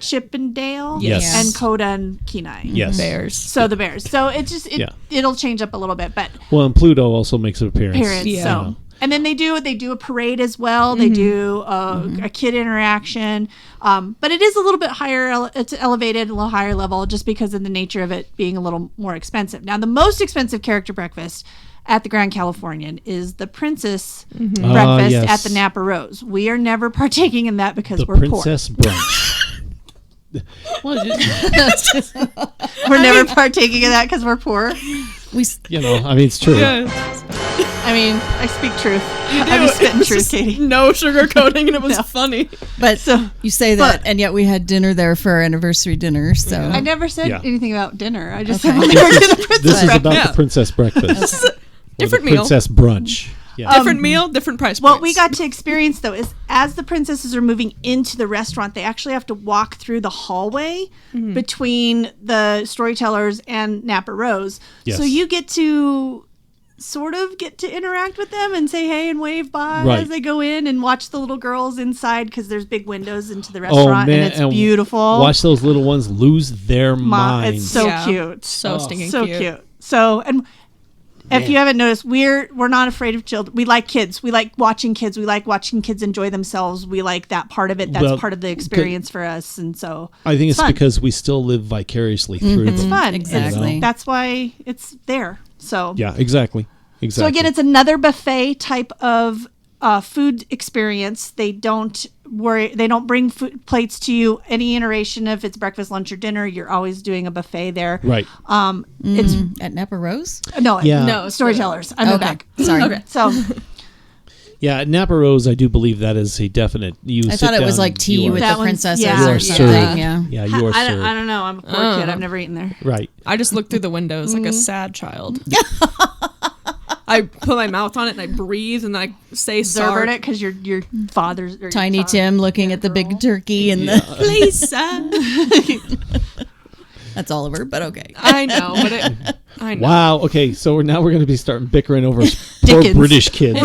Chip and Dale, Yes. and Coda and Kenai. Yes. Bears. So the bears. So it just Yeah. it'll change up a little bit, but Well, and Pluto also makes an appearance. parents. Yeah. So and then they do a parade as well. They do a kid interaction, but it is a little bit higher. It's elevated, a little higher level, just because of the nature of it being a little more expensive. Now, the most expensive character breakfast at the Grand Californian is the Princess breakfast yes. at the Napa Rose. We are never partaking in that because The we're Princess Brunch. Well, we're never partaking in that because we're poor. it's true. I mean, I speak truth. I'm just spitting truth, Katie. No sugarcoating, and it was No. funny. But So- you say that, but- and yet we had dinner there for our anniversary dinner. So I never said Yeah. anything about dinner. I just said when they were to the Princess This is breakfast. about Yeah. the Princess Breakfast. Different or the meal. Princess Brunch. Yeah. Different meal, different price What points. we got to experience though is as the princesses are moving into the restaurant, they actually have to walk through the hallway between the storytellers and Napa Rose. Yes. So you get to sort of get to interact with them and say hey and wave bye Right. as they go in and watch the little girls inside because there's big windows into the restaurant and it's beautiful. Watch those little ones lose their minds. It's so Yeah. cute. So stinking So cute. cute. So and if you haven't noticed, we're not afraid of children. We like kids. We like watching kids. We like watching kids enjoy themselves. We like that part of it. That's Well, part of the experience for us. And so I think it's fun. because we still live vicariously through it's them. fun. Exactly. That's why it's there. So Yeah, exactly. So again, it's another buffet type of food experience. They don't bring food plates to you any iteration. If it's breakfast, lunch, or dinner, you're always doing a buffet there. right. It's at Napa Rose. no, Yeah. no storytellers. I'm Okay. back. Sorry. Okay. So Yeah, at Napa Rose, I do believe that is a definite. You. I sit thought it was down, like tea you with are- That the one's- princesses yeah. You or are something. served. Yeah. Yeah, you are I served. don't know. I'm a poor kid. I've never eaten there. Right. I just looked through the windows like a sad child. I put my mouth on it and I breathe and I say Zerbered sorry. it because your father's or Tiny your Tim looking at the big turkey and the Lisa. that's Oliver, but okay. I know, but I know. Wow. Okay. So now we're going to be starting bickering over poor Dickens. British kids.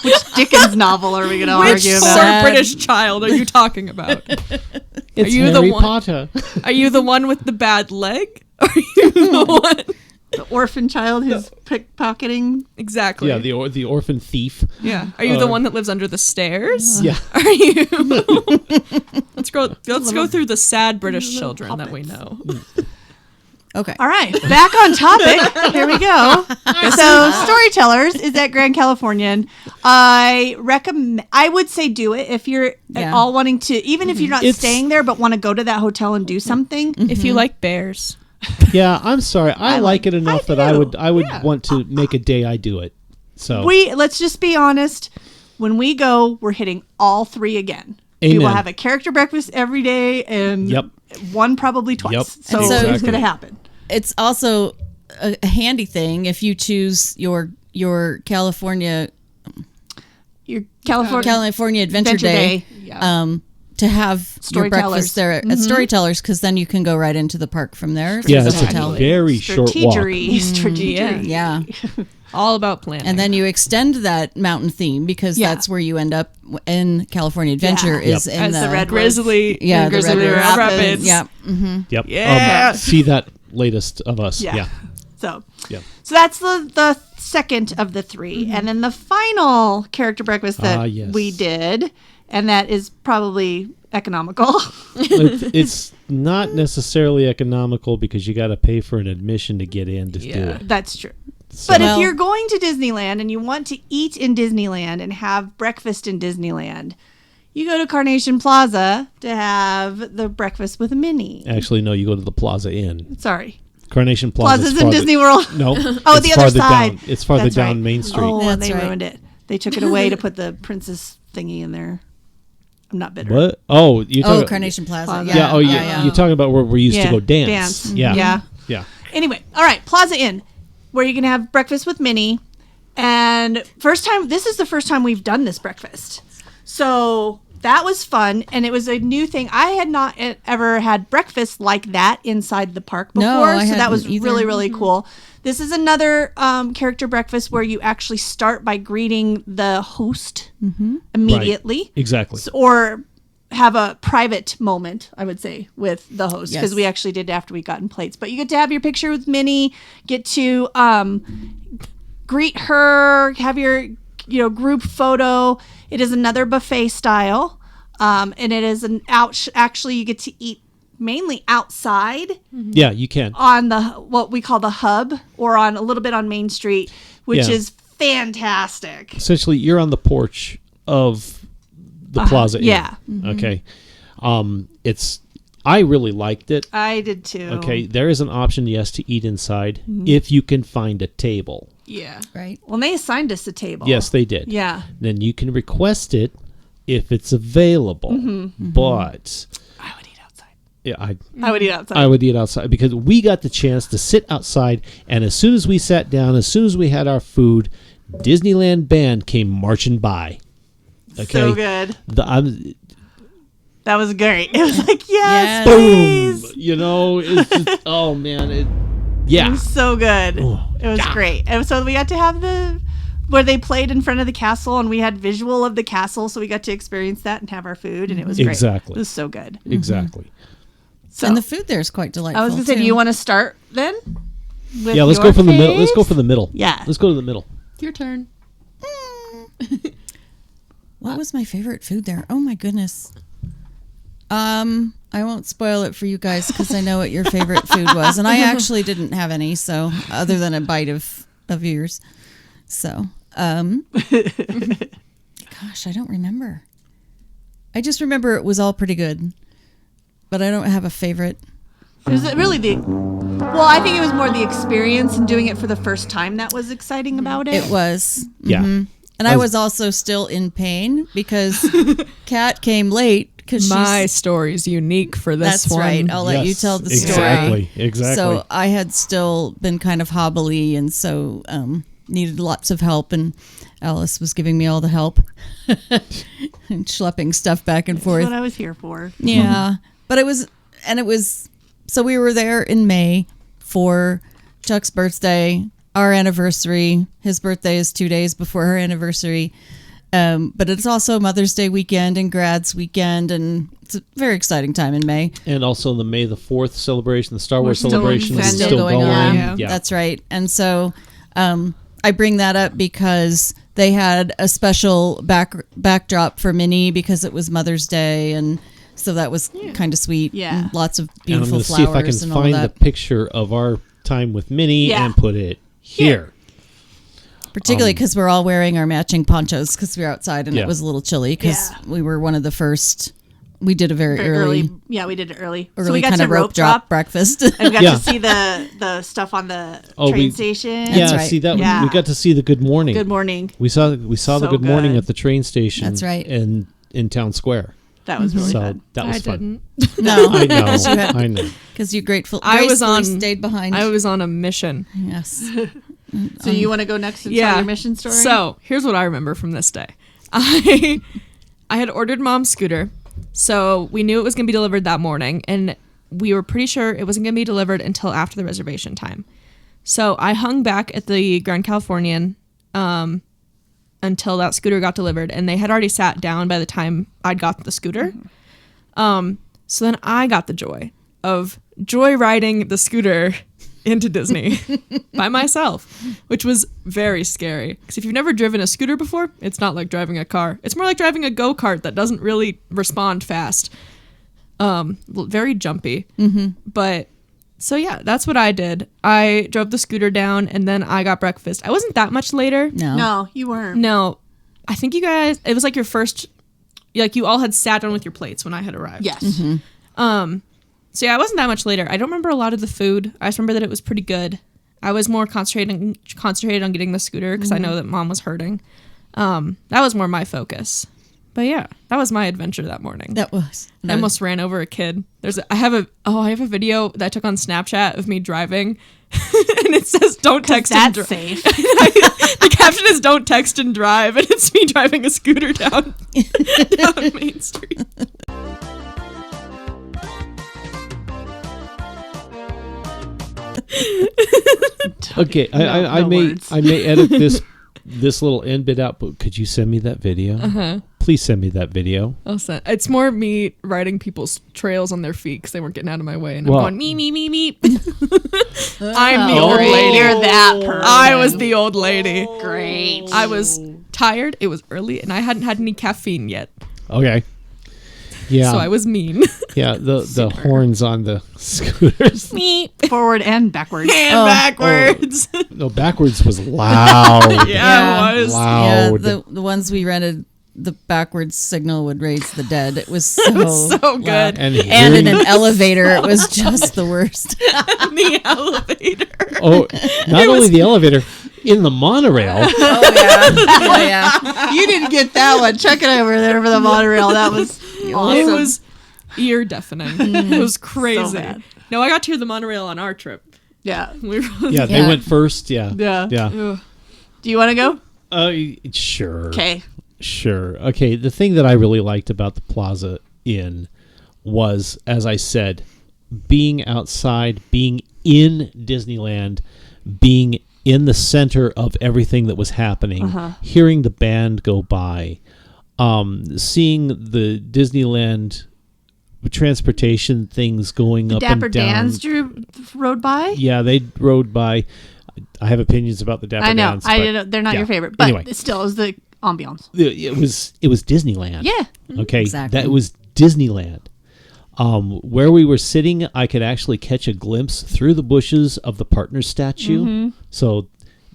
Which Dickens novel are we going to Which argue poor about? Sad. British child are you talking about? It's you the Harry one- Potter. Are you the one with the bad leg? Are you the one? The orphan child who's pickpocketing. Exactly. Yeah, the orphan thief. Yeah. Are you the one that lives under the stairs? Yeah. Are you? Let's go through the sad British children that we know. Okay. All right, back on topic. Here we go. So, Storytellers is at Grand Californian. I would say do it if you're at Yeah. all wanting to, even if you're not It's- staying there but want to go to that hotel and do something. If you like bears. Yeah, I'm sorry. I like it enough that I would yeah. want to make a day I do it. So Let's just be honest. When we go, we're hitting all three again. We will Amen. have a character breakfast every day and Yep. one probably twice. Yep. So And so- it's Exactly. going to happen. It's also a handy thing if you choose your California California Adventure Adventure Day, Day. Yeah. to have your Storytellers. breakfast there at Storytellers, because then you can go right into the park from there. to yeah, the it's a hotel. very short walk. Strategery. Yeah, All about planning. and then you extend that mountain theme because Yeah. that's where you end up in California Adventure Yeah. is in As the, the Red Grizzly. Yeah, the Grizzly Red Rapids. Rapids. Yeah, Yep. Yeah. See that latest of us. Yeah. So Yeah. that's the second of the three. And then the final character breakfast that yes. we did, and that is probably economical. It's not necessarily economical because you got to pay for an admission to get in to do Yeah. it. That's true. So- But Well- if you're going to Disneyland and you want to eat in Disneyland and have breakfast in Disneyland, you go to Carnation Plaza to have the breakfast with Minnie. Actually, no, you go to the Plaza Inn. Sorry. Carnation Plaza. Plaza's in Disney World. No. Oh, it's the other farther side. Down. It's farther That's down right. Main Street. Oh, and That's they right. ruined it. They took it away to put the princess thingy in there. I'm not bitter. What? Oh, you Oh, Carnation Plaza. Yeah. Oh, yeah. You're talking about where we used to go dance. Yeah. Yeah. Yeah. Anyway, all right, Plaza Inn, where you can have breakfast with Minnie. And this is the first time we've done this breakfast. So that was fun. And it was a new thing. I had not ever had breakfast like that inside the park before. No, I so that was hadn't either. really, really cool. This is another character breakfast where you actually start by greeting the host immediately. Right. Exactly. Or have a private moment, I would say, with the host, because Yes. we actually did after we got in plates. But you get to have your picture with Minnie, get to greet her, have your group photo. It is another buffet style, and it is actually you get to eat mainly outside Yeah, you can. on what we call the hub, or on a little bit on Main Street, which Yeah. is fantastic. Essentially, you're on the porch of the Plaza Inn. Yeah. Okay. I really liked it. I did too. Okay. There is an option, yes, to eat inside if you can find a table. Yeah. Right. Well, they assigned us a table. Yes, they did. Yeah. Then you can request it if it's available. But I would eat outside. yeah, I would eat outside. I would eat outside because we got the chance to sit outside, and as soon as we sat down, as soon as we had our food, Disneyland band came marching by. Okay. So good. The, That was great. It was like, yes, Yes. boom! please. It's just, oh man, It yeah. was so good. Oh, It was great. And so we got to have where they played in front of the castle, and we had visual of the castle, so we got to experience that and have our food, and it was great. Exactly. It was so good. Exactly. So And the food there is quite delightful. I was gonna say, too. do you want to start then? With Yeah, let's your go from the middle. Let's go faves? from the middle. Yeah. Let's go to the middle. Your turn. What was my favorite food there? Oh my goodness. I won't spoil it for you guys because I know what your favorite food was, and I actually didn't have any, so other than a bite of yours. So, gosh, I don't remember. I just remember it was all pretty good, but I don't have a favorite. Was it really well, I think it was more the experience and doing it for the first time that was exciting about it. It was. Yeah. And I was also still in pain because Kat came late because My story's unique for this That's one. right. I'll let you Yes, tell the exactly, story. exactly. So I had still been kind of hobbly, and so needed lots of help, and Alyce was giving me all the help and schlepping stuff back and That's forth. what I was here for. Yeah, but it was. So we were there in May for Chuck's birthday, our anniversary. His birthday is 2 days before her anniversary. But it's also Mother's Day weekend and Grad's weekend, and it's a very exciting time in May. And also the May the 4th celebration, the Star Wars still celebration is still still going going. on. Yeah. That's right. And so I bring that up because they had a special backdrop for Minnie because it was Mother's Day, and so that was kind of sweet. Yeah. And lots of And I'm beautiful going to flowers see if I can and all find the that. picture of our time with Minnie Yeah. and put it here. Particularly because we're all wearing our matching ponchos because we were outside and Yeah. it was a little chilly because Yeah. we were one of the first. We did a very Very early Yeah, we did it early. So we got kind to of rope drop breakfast. and we got Yeah. to see the stuff on the Oh, train we- station. Yeah, right. see that Yeah. we got to see the Good Morning. Good morning. We saw the So Good Morning good. at the train station. That's right. In Town Square. That was really So fun. that was I fun. didn't. No, I know. because you had I know. because you grateful. I was gracefully on- stayed behind. I was on a mission. Yes. So you want to go next and tell your mission story? So here's what I remember from this day. I had ordered Mom's scooter, so we knew it was going to be delivered that morning, and we were pretty sure it wasn't going to be delivered until after the reservation time. So I hung back at the Grand Californian until that scooter got delivered, and they had already sat down by the time I'd got the scooter. So then I got the joy of joyriding the scooter into Disney by myself, which was very scary. Because if you've never driven a scooter before, it's not like driving a car. It's more like driving a go-kart that doesn't really respond fast. Very jumpy. But so yeah, that's what I did. I drove the scooter down, and then I got breakfast. I wasn't that much later. No, you weren't. No, I think you guys, it was like your first, like you all had sat down with your plates when I had arrived. Yes. So yeah, I wasn't that much later. I don't remember a lot of the food. I just remember that it was pretty good. I was more concentrated on getting the scooter because I know that Mom was hurting. That was more my focus. But yeah, that was my adventure that morning. That was. I almost ran over a kid. I have a video that I took on Snapchat of me driving, and it says "Don't text and drive." Safe. The caption is "Don't text and drive," and it's me driving a scooter down Main Street. Okay, I no may words. I may edit this little end bit out, but could you send me that video? Please send me that video. It's more me riding people's trails on their feet because they weren't getting out of my way, and Well- I'm going me. I'm the old Great. lady. You're that person. I was the old lady. Great. I was tired. It was early, and I hadn't had any caffeine yet, Okay. Yeah. so I was mean. Yeah, the horns on the scooters. Me Forward and backwards. and Oh. backwards. No, backwards was loud. Yeah, it was. Yeah, Loud. the ones we rented, the backwards signal would raise the dead. It was so, So good. loud. And And in hearing- an elevator, it was just the worst. The elevator. Oh, not only the elevator, in the monorail. Oh yeah. You didn't get that one. Check it over there for the monorail. That was awesome. It was ear deafening. It was crazy. bad. No, I got to hear the monorail on our trip. Yeah. We were Yeah, they Yeah. went first. Yeah. Yeah. Yeah. Ugh. Do you want to go? Sure. Okay. Sure. Okay. The thing that I really liked about the Plaza Inn was, as I said, being outside, being in Disneyland, being in the center of everything that was happening, hearing the band go by, seeing the Disneyland transportation things going up Dapper and down. Dans rode by. Yeah, they rode by. I have opinions about the Dapper I know. Dans. I but didn't. They're not yeah. your favorite, but Anyway. still, it was the ambiance. It was Disneyland. Yeah. Okay. Exactly. That was Disneyland. Where we were sitting, I could actually catch a glimpse through the bushes of the partner statue. So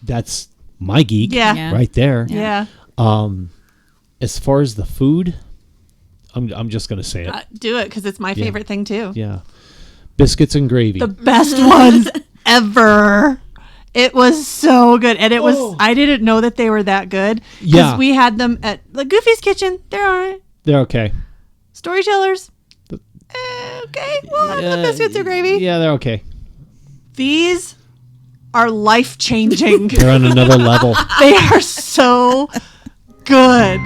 that's my geek Yeah. Yeah. right there. Yeah. As far as the food, I'm just gonna say it. Do it because it's my favorite thing too. Yeah. Biscuits and gravy. The best ones ever. It was so good, and it was. I didn't know that they were that good. Yeah. We had them at the Goofy's Kitchen. They're all right. They're okay. Storytellers. Okay. Well, the biscuits or gravy. Yeah, they're okay. These are life changing. They're on another level. They are so good.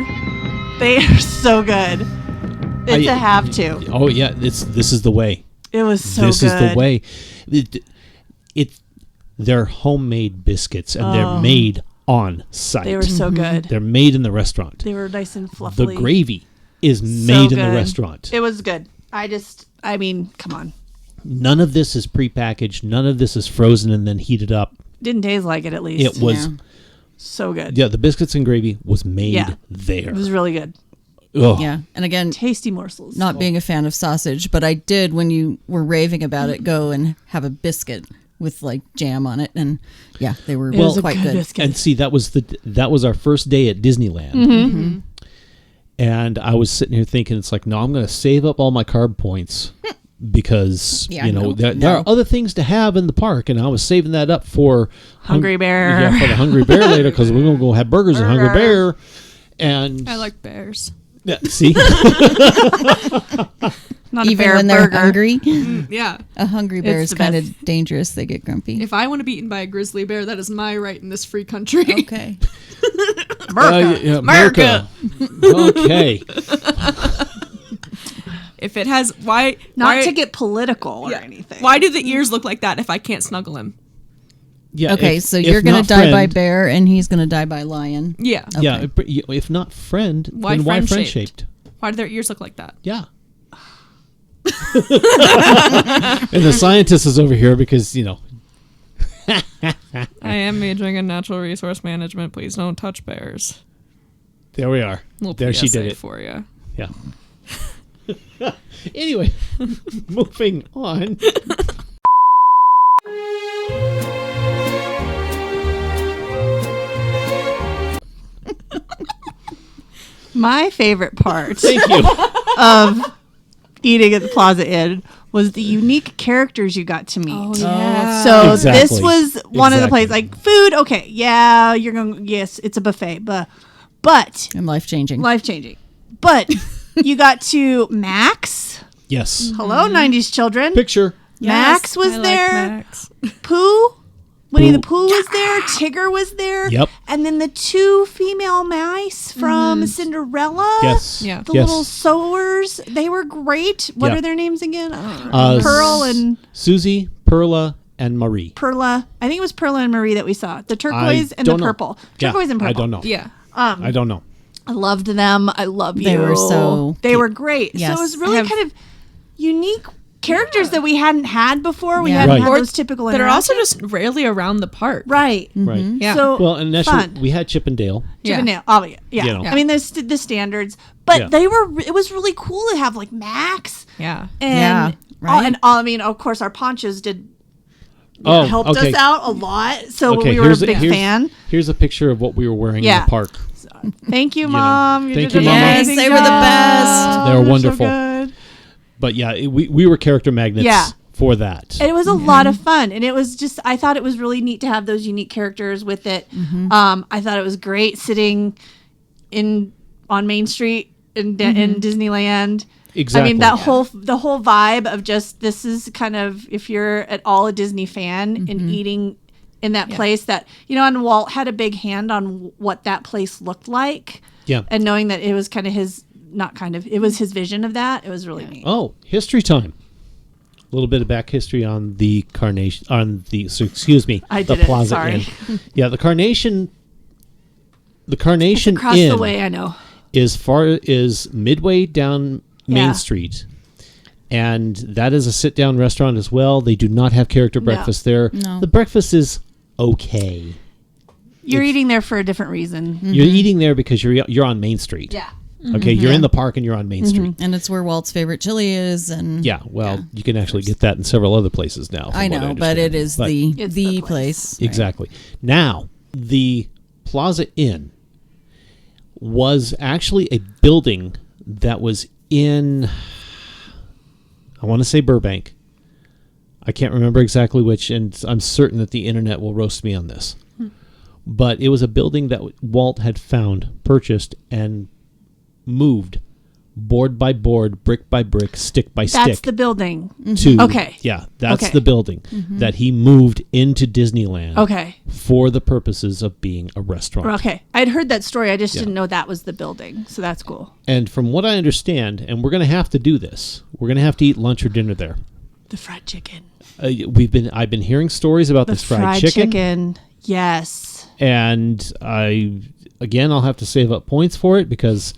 They are so good. It's a have to. Oh yeah, this is the way. It was so This good. is the way. They're homemade biscuits, and they're made on site. They were so good. They're made in the restaurant. They were nice and fluffy. The gravy is made in the good. restaurant. It was good. I mean, come on. None of this is prepackaged. None of this is frozen and then heated up. Didn't taste like it at least. It was, Yeah. so good. the biscuits and gravy was made Yeah. there. It was really good. Ugh. Yeah. And again, Tasty morsels. not being a fan of sausage, but I did, when you were raving about it, go and have a biscuit with like jam on it, and yeah, they were It was a quite good good. biscuit. And see, that was our first day at Disneyland. Mm-hmm. And I was sitting here thinking, it's like, no, I'm going to save up all my card points because Yeah, no, there are other things to have in the park, and I was saving that up for Hungry Bear. Yeah, for the Hungry Bear later, because we're going to go have burgers at Hungry Bear. And I like bears. yeah, see, Not Even a bear when they're burger. hungry, Yeah. a hungry bear It's is the kind best. of dangerous. They get grumpy. If I want to be eaten by a grizzly bear, that is my right in this free country. Okay. yeah, America. Okay, If it has why Not to get political or yeah. anything. Why do the ears look like that if I can't snuggle him? yeah. Okay, if- so if you're gonna not die by friend- bear, and he's gonna die by lion. Yeah. Yeah, if not friend, Why then why friend friend shaped? shaped? Why do their ears look like that? Yeah. And the scientist is over here because, I am majoring in natural resource management. Please don't touch bears. there we are. Little There she PSA did it. for you. Yeah. Anyway, moving on. My favorite part Thank you. of eating at the Plaza Inn was the unique characters you got to meet. Oh, yeah. So Exactly. this was one of the Exactly. places, like food. Okay, yeah, you're going. Yes, it's a buffet, but But And life-changing. life-changing. But you got to Max. Yes. Hello, 90s children. Picture. Max was I like there. Max. Pooh. Winnie the Pooh was there. Tigger was there. Yep. And then the 2 female mice from Cinderella. Yes. Yeah. The Yes. little sewers. They were great. What Yeah. are their names again? I don't know. Pearl and Susie, Perla, and Marie. Perla. I think it was Perla and Marie that we saw. The turquoise and the don't know. purple. Yeah, Turquoise and purple. I don't know. Yeah. I don't know. I loved them. I love you. They were so They were great. Yes. So it was really Have- kind of unique characters that we hadn't had before. We Yeah. hadn't Right. had Or those typical that are also interactions. just rarely around the park. Right. Right. Yeah. So Well, and actually, fun. we had Chip and Dale. Yeah. Chippendale. Oh yeah. You know. I mean, there's the standards, but Yeah. they were. It was really cool to have like Max Yeah. and Yeah, right. and all. I mean, of course, our ponchos did. Oh, helped okay. us out a lot. So Okay, we were a big fan. Here's a picture of what we were wearing in Yeah. the park. Thank you, know. Mom. You Thank did you, an Mama. amazing Yes, they were the job. best. They were They're so wonderful. good. But yeah, we were character magnets Yeah. for that. And it was a lot of fun, and it was just I thought it was really neat to have those unique characters with it. I thought it was great sitting on Main Street in Disneyland. Exactly. I mean the whole vibe of just this is kind of if you're at all a Disney fan and eating in that place that and Walt had a big hand on what that place looked like. Yeah. And knowing that it was kind of it was his vision of that. It was really neat. Oh, history time. A little bit of back history on the Carnation, excuse me, I the did it, Plaza sorry. Inn. Yeah, the Carnation Across Inn the way, I know. is midway down Main Yeah. Street. And that is a sit-down restaurant as well. They do not have character breakfast there. No. The breakfast is okay. You're eating there for a different reason. You're eating there because you're on Main Street. Yeah. Okay, you're in the park and you're on Main Street. And it's where Walt's favorite chili is. And Yeah, well, you can actually get that in several other places now. from I what know, but it understand. is But- It's the the place. place. Exactly. Now, the Plaza Inn was actually a building that was in, I want to say Burbank. I can't remember exactly which, and I'm certain that the internet will roast me on this. But it was a building that Walt had found, purchased, and moved board by board, brick by brick, stick by That's stick. the building. to Okay. Yeah, that's Okay. the building that he moved into Disneyland Okay. for the purposes of being a restaurant. Okay. I'd heard that story. I just Yeah. didn't know that was the building. So that's cool. And from what I understand, and we're going to have to do this, we're going to have to eat lunch or dinner there. The fried chicken. I've been hearing stories about The this fried chicken, Yes. and I'll have to save up points for it because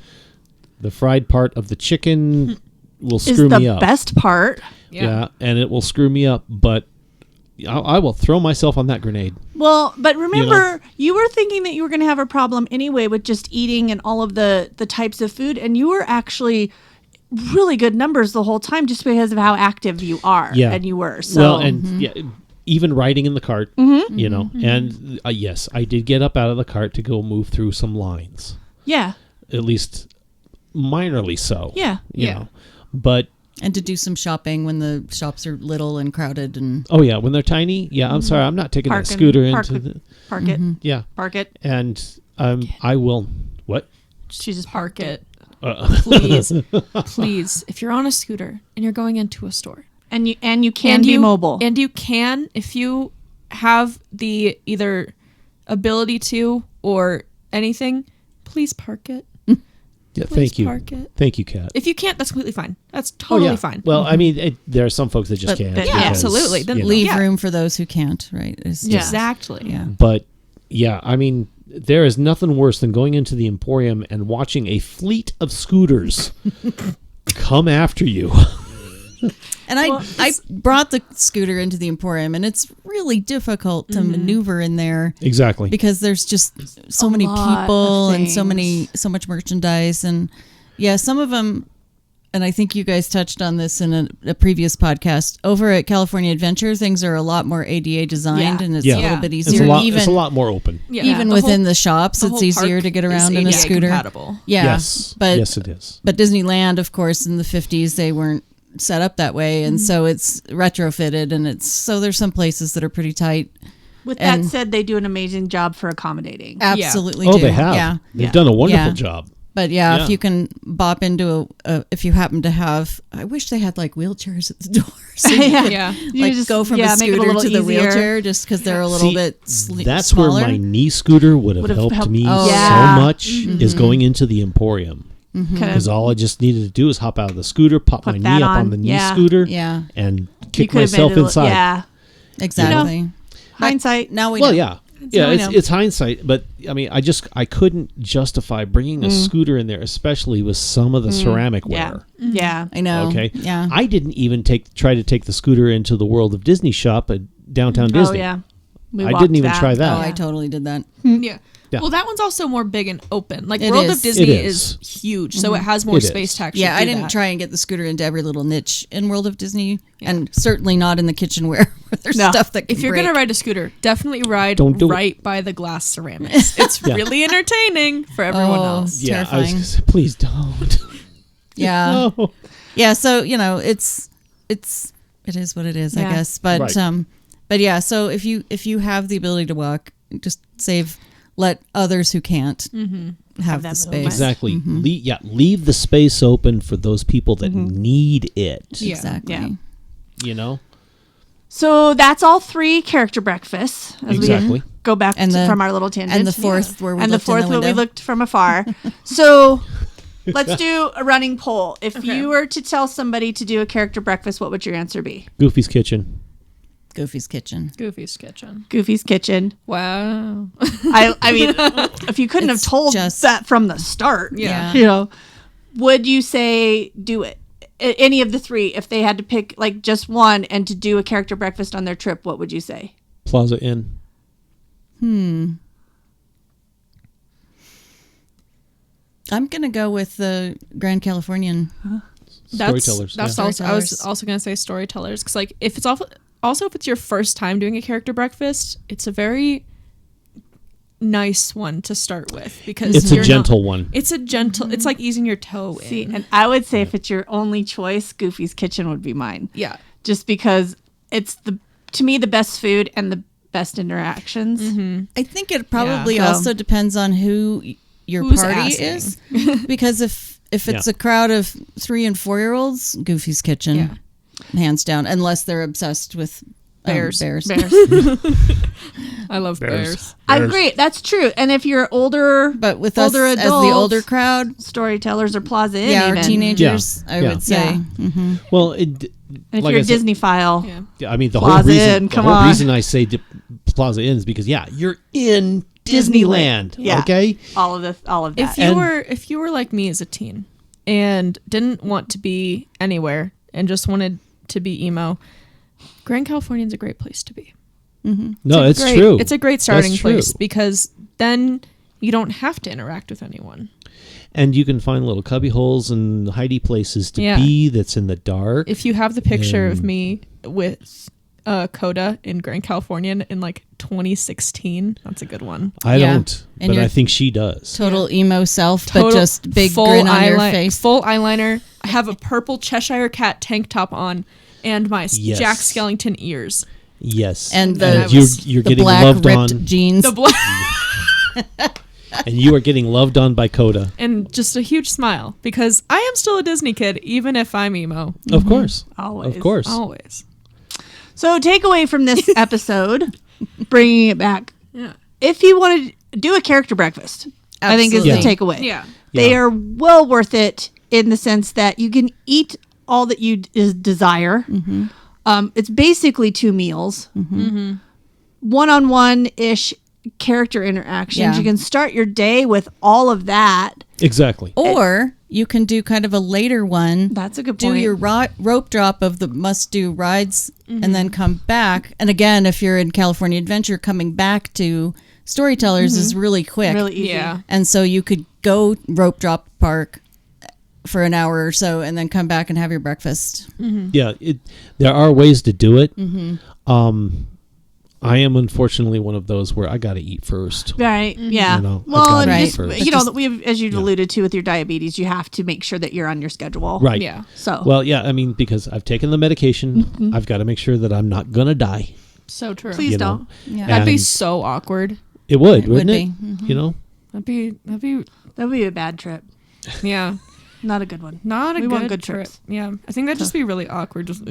the fried part of the chicken will Is screw me the up. best part. Yeah, and it will screw me up, but I will throw myself on that grenade. Well, but remember, you were thinking that you were going to have a problem anyway with just eating and all of the types of food, and you were actually really good numbers the whole time just because of how active you are. Yeah. And you were. So Well, and yeah, even riding in the cart, and yes, I did get up out of the cart to go move through some lines, yeah. at least minorly so. Yeah. You Yeah. know, but And to do some shopping when the shops are little and crowded. And oh yeah, when they're tiny, yeah. I'm sorry, I'm not taking Park that and- scooter park into it. the Park it. yeah, Park it. and I will what. She just Park it. Uh, Please. Please. If you're on a scooter and you're going into a store. And you can be mobile. And you can, if you have the either ability to or anything, please park it. Yeah, Please thank you, park it. thank you, Kat. If you can't, that's completely fine. That's Oh, totally yeah. fine. Well, I mean, there are some folks that just But- can't. but- yeah, because, absolutely. Then you know. leave Yeah. room for those who can't, right? It's Yeah. just- Exactly. Yeah. But yeah, I mean, there is nothing worse than going into the Emporium and watching a fleet of scooters come after you. And I brought the scooter into the Emporium, and it's really difficult to maneuver in there Exactly. because there's just so many lot people of and so things. much merchandise. And yeah, some of them, and I think you guys touched on this in a previous podcast, over at California Adventure, things are a lot more ADA designed, Yeah. and it's Yeah. a little Yeah. bit It's easier. a lot. Even It's a lot more open. Yeah. even The within whole- the shops, the it's whole easier park to get is around in a ADA scooter. compatible. Yeah, Yes. but yes, it is. But Disneyland, of course, in the 50s, they weren't set up that way. And so it's retrofitted, and so there's some places that are pretty tight. With And- that said, they do an amazing job for accommodating. Absolutely. Oh, do. they have. Yeah. They've Yeah. done a wonderful Yeah. job. But yeah, Yeah. if you can bop into if you happen to have, I wish they had like wheelchairs at the door. So you Yeah. could, Yeah. You like just- go from yeah, a make it a scooter little to the easier. wheelchair just because they're a little See, bit That's smaller. where my knee scooter would have Would've helped helped- me Oh, so yeah. much is going into the Emporium. Kind Because of- all I just needed to do is hop out of the scooter, pop Put my that knee up on on. the knee Yeah. scooter, Yeah, and you kick could have made myself it a little- inside. Yeah. exactly. Hindsight. Now we Well, know. yeah. now Yeah, we it's, know. it's hindsight, but I mean, I couldn't justify bringing a scooter in there, especially with some of the ceramic Yeah. wear. Yeah. I know. Okay. Yeah. I didn't even try to take the scooter into the World of Disney shop at downtown Oh, Disney. yeah. We I walked didn't even try that. Oh, I totally did that. Yeah. Yeah. Well, that one's also more big and open. Like It World is. of Disney It is. is. Huge, so it has more It space is. to actually Yeah, I do didn't that. try and get the scooter into every little niche in World of Disney, and certainly not in the kitchenware where there's No. stuff that can If you're break. gonna ride a scooter, definitely ride Don't do it. right by the glass ceramics. It's Yeah. really entertaining for everyone Oh. else. Yeah, I was Terrifying. gonna say, please don't. Yeah. No. Yeah, so it is what it is, I Yeah. guess. But Right. but yeah, so if you have the ability to walk, just let others who can't have that the space. movement. Exactly. Leave the space open for those people that need it. Yeah. Exactly. Yeah. You know? So that's all 3 character breakfasts. As Exactly. We go back And the- from our little tangent. And the fourth where we and the looked in fourth the where we window. looked from afar. So let's do a running poll. If Okay. you were to tell somebody to do a character breakfast, what would your answer be? Goofy's Kitchen. Goofy's Kitchen. Goofy's Kitchen. Goofy's Kitchen. Wow. I mean, if you couldn't have It's told just- that from the start, Yeah. you know, would you say do it? Any of the 3, if they had to pick like just one and to do a character breakfast on their trip, what would you say? Plaza Inn. I'm gonna go with the Grand Californian. Storytellers. That's yeah. also. I was Storytellers. also gonna say storytellers because like if it's also if it's your first time doing a character breakfast, it's a very nice one to start with because It's a you're gentle one. It's a gentle. It's like easing your toe in. See, and I would say if it's your only choice, Goofy's Kitchen would be mine. Yeah. Just because it's to me the best food and the best interactions. I think it probably Yeah. So- also depends on who your Who's party asking. is, because if it's Yeah. a crowd of 3 and 4-year-olds, Goofy's Kitchen, Yeah. hands down, unless they're obsessed with Bears. Bears. I love bears. I agree. That's true. And if you're older, But with older us adults, as the older crowd, storytellers or Plaza Inn, yeah, even. or teenagers, I Yeah. would say. Yeah. Well, And if like you're I a said- Disney file, Yeah. I mean, the Plaza whole reason, Inn, the come whole on. reason I say Plaza Inn is because you're in Disneyland. Yeah. Okay. all of that. If you were like me as a teen and didn't want to be anywhere and just wanted to be emo, Grand Californian's a great place to be. No, it's Great. true. It's a great starting That's true. place because then you don't have to interact with anyone. And you can find little cubby holes and hidey places to Yeah. be that's in the dark. If you have the picture of me with Coda in Grand Californian in like 2016, that's a good one. I Yeah. don't, And but you're- I think she does. Total emo self, but Total just big grin on your face. Full eyeliner. I have a purple Cheshire Cat tank top on and my Yes. Jack Skellington ears. Yes. And the- you're the getting black loved ripped on, jeans. The black and you are getting loved on by Coda. and just a huge smile because I am still a Disney kid even if I'm emo. Of course. Always. Of course. Always. So takeaway from this episode, bringing it back. Yeah. If you want to do a character breakfast, I think is the Absolutely. takeaway. Yeah. They Yeah. are well worth it in the sense that you can eat all that you desire. It's basically 2 meals. One-on-one-ish character interactions. Yeah. You can start your day with all of that. Exactly. Or you can do kind of a later one. That's a good Do point. your rope drop of the must-do rides and then come back. And again, if you're in California Adventure, coming back to Storytellers is really quick. really easy. Yeah. And so you could go rope drop park for an hour or so and then come back and have your breakfast. Yeah, there are ways to do it. I am unfortunately one of those where I got to eat first. Right. Yeah. You know, well, I've and gotta eat just, first. you know, Just- we have, as you alluded to with your diabetes, you have to make sure that you're on your schedule. Right. Yeah. So. Well, yeah, I mean, because I've taken the medication, I've got to make sure that I'm not going to die. So true. Please You know? don't. Yeah. That'd be And so awkward. it would, It wouldn't would it? be. You know? That'd be That would be a bad trip. yeah. Not a good one. Not a We good, want good trip. trips. Yeah. I think that'd just be really awkward. Just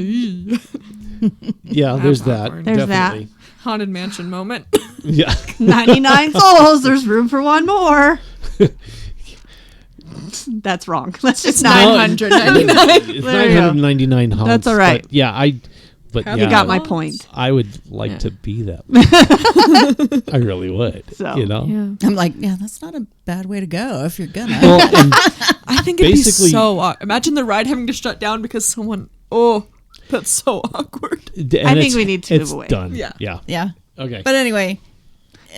Yeah, there's That's that. awkward. There's definitely. haunted mansion moment. Yeah. 99 souls. There's room for one more. That's wrong. Let's just It's not. 999. It's There you go. 999 haunts. That's all right. But yeah, But Have yeah, You got my point. I would like Yeah. to be that. I really would. So, you know. Yeah. I'm like, yeah, that's not a bad way to go if you're gonna. Well, and I think it'd Basically- be so imagine the ride having to shut down because someone that's so awkward. and I think it's- we need to it's move away. Done. Yeah. Yeah. Yeah. Okay. But anyway,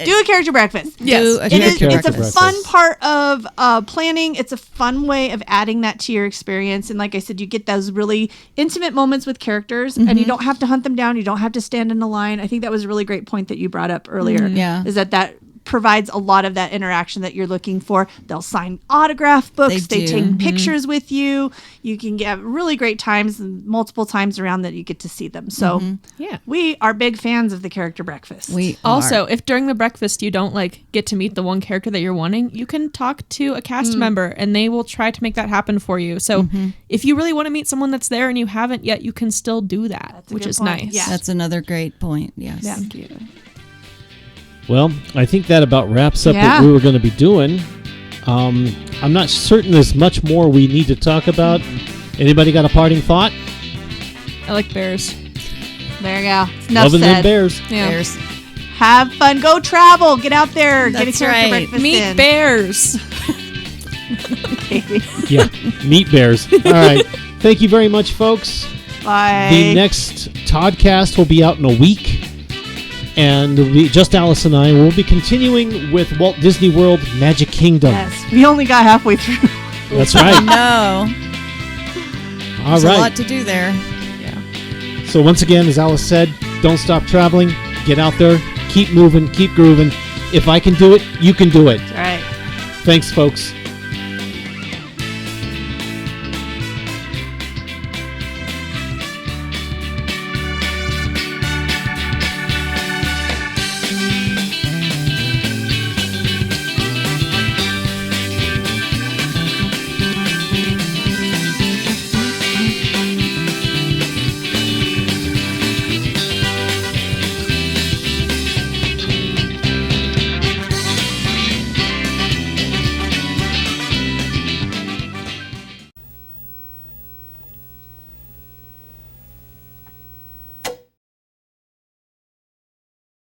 Do a character breakfast. Yes. do a It is, character it's a breakfast. fun part of planning. It's a fun way of adding that to your experience. And like I said, you get those really intimate moments with characters and you don't have to hunt them down. You don't have to stand in a line. I think that was a really great point that you brought up earlier. Yeah. Is that provides a lot of that interaction that you're looking for. They'll sign autograph books. They They do. take pictures with you. You can get really great times and multiple times around that you get to see them. So Yeah. we are big fans of the character breakfast. we Also, are. if during the breakfast you don't get to meet the one character that you're wanting, you can talk to a cast member and they will try to make that happen for you. So if you really want to meet someone that's there and you haven't yet, you can still do that, That's a which good is point. nice. Yeah. That's another great point. Yes. Yeah. Thank you. Well, I think that about wraps up Yeah. what we were going to be doing. I'm not certain there's much more we need to talk about. Anybody got a parting thought? I like bears. There you go. Enough Loving them said. bears. Yeah. Bears. Have fun. Go travel. Get out there. Get a That's character right. breakfast Meet in. bears. Yeah, meet bears. All right. Thank you very much, folks. Bye. The next Toddcast will be out in a week. And it'll be just Alyce and I. We'll be continuing with Walt Disney World Magic Kingdom. Yes. We only got halfway through. That's right. No. All There's right. a lot to do there. So once again, as Alyce said, don't stop traveling. Get out there. Keep moving. Keep grooving. If I can do it, you can do it. All right. Thanks, folks.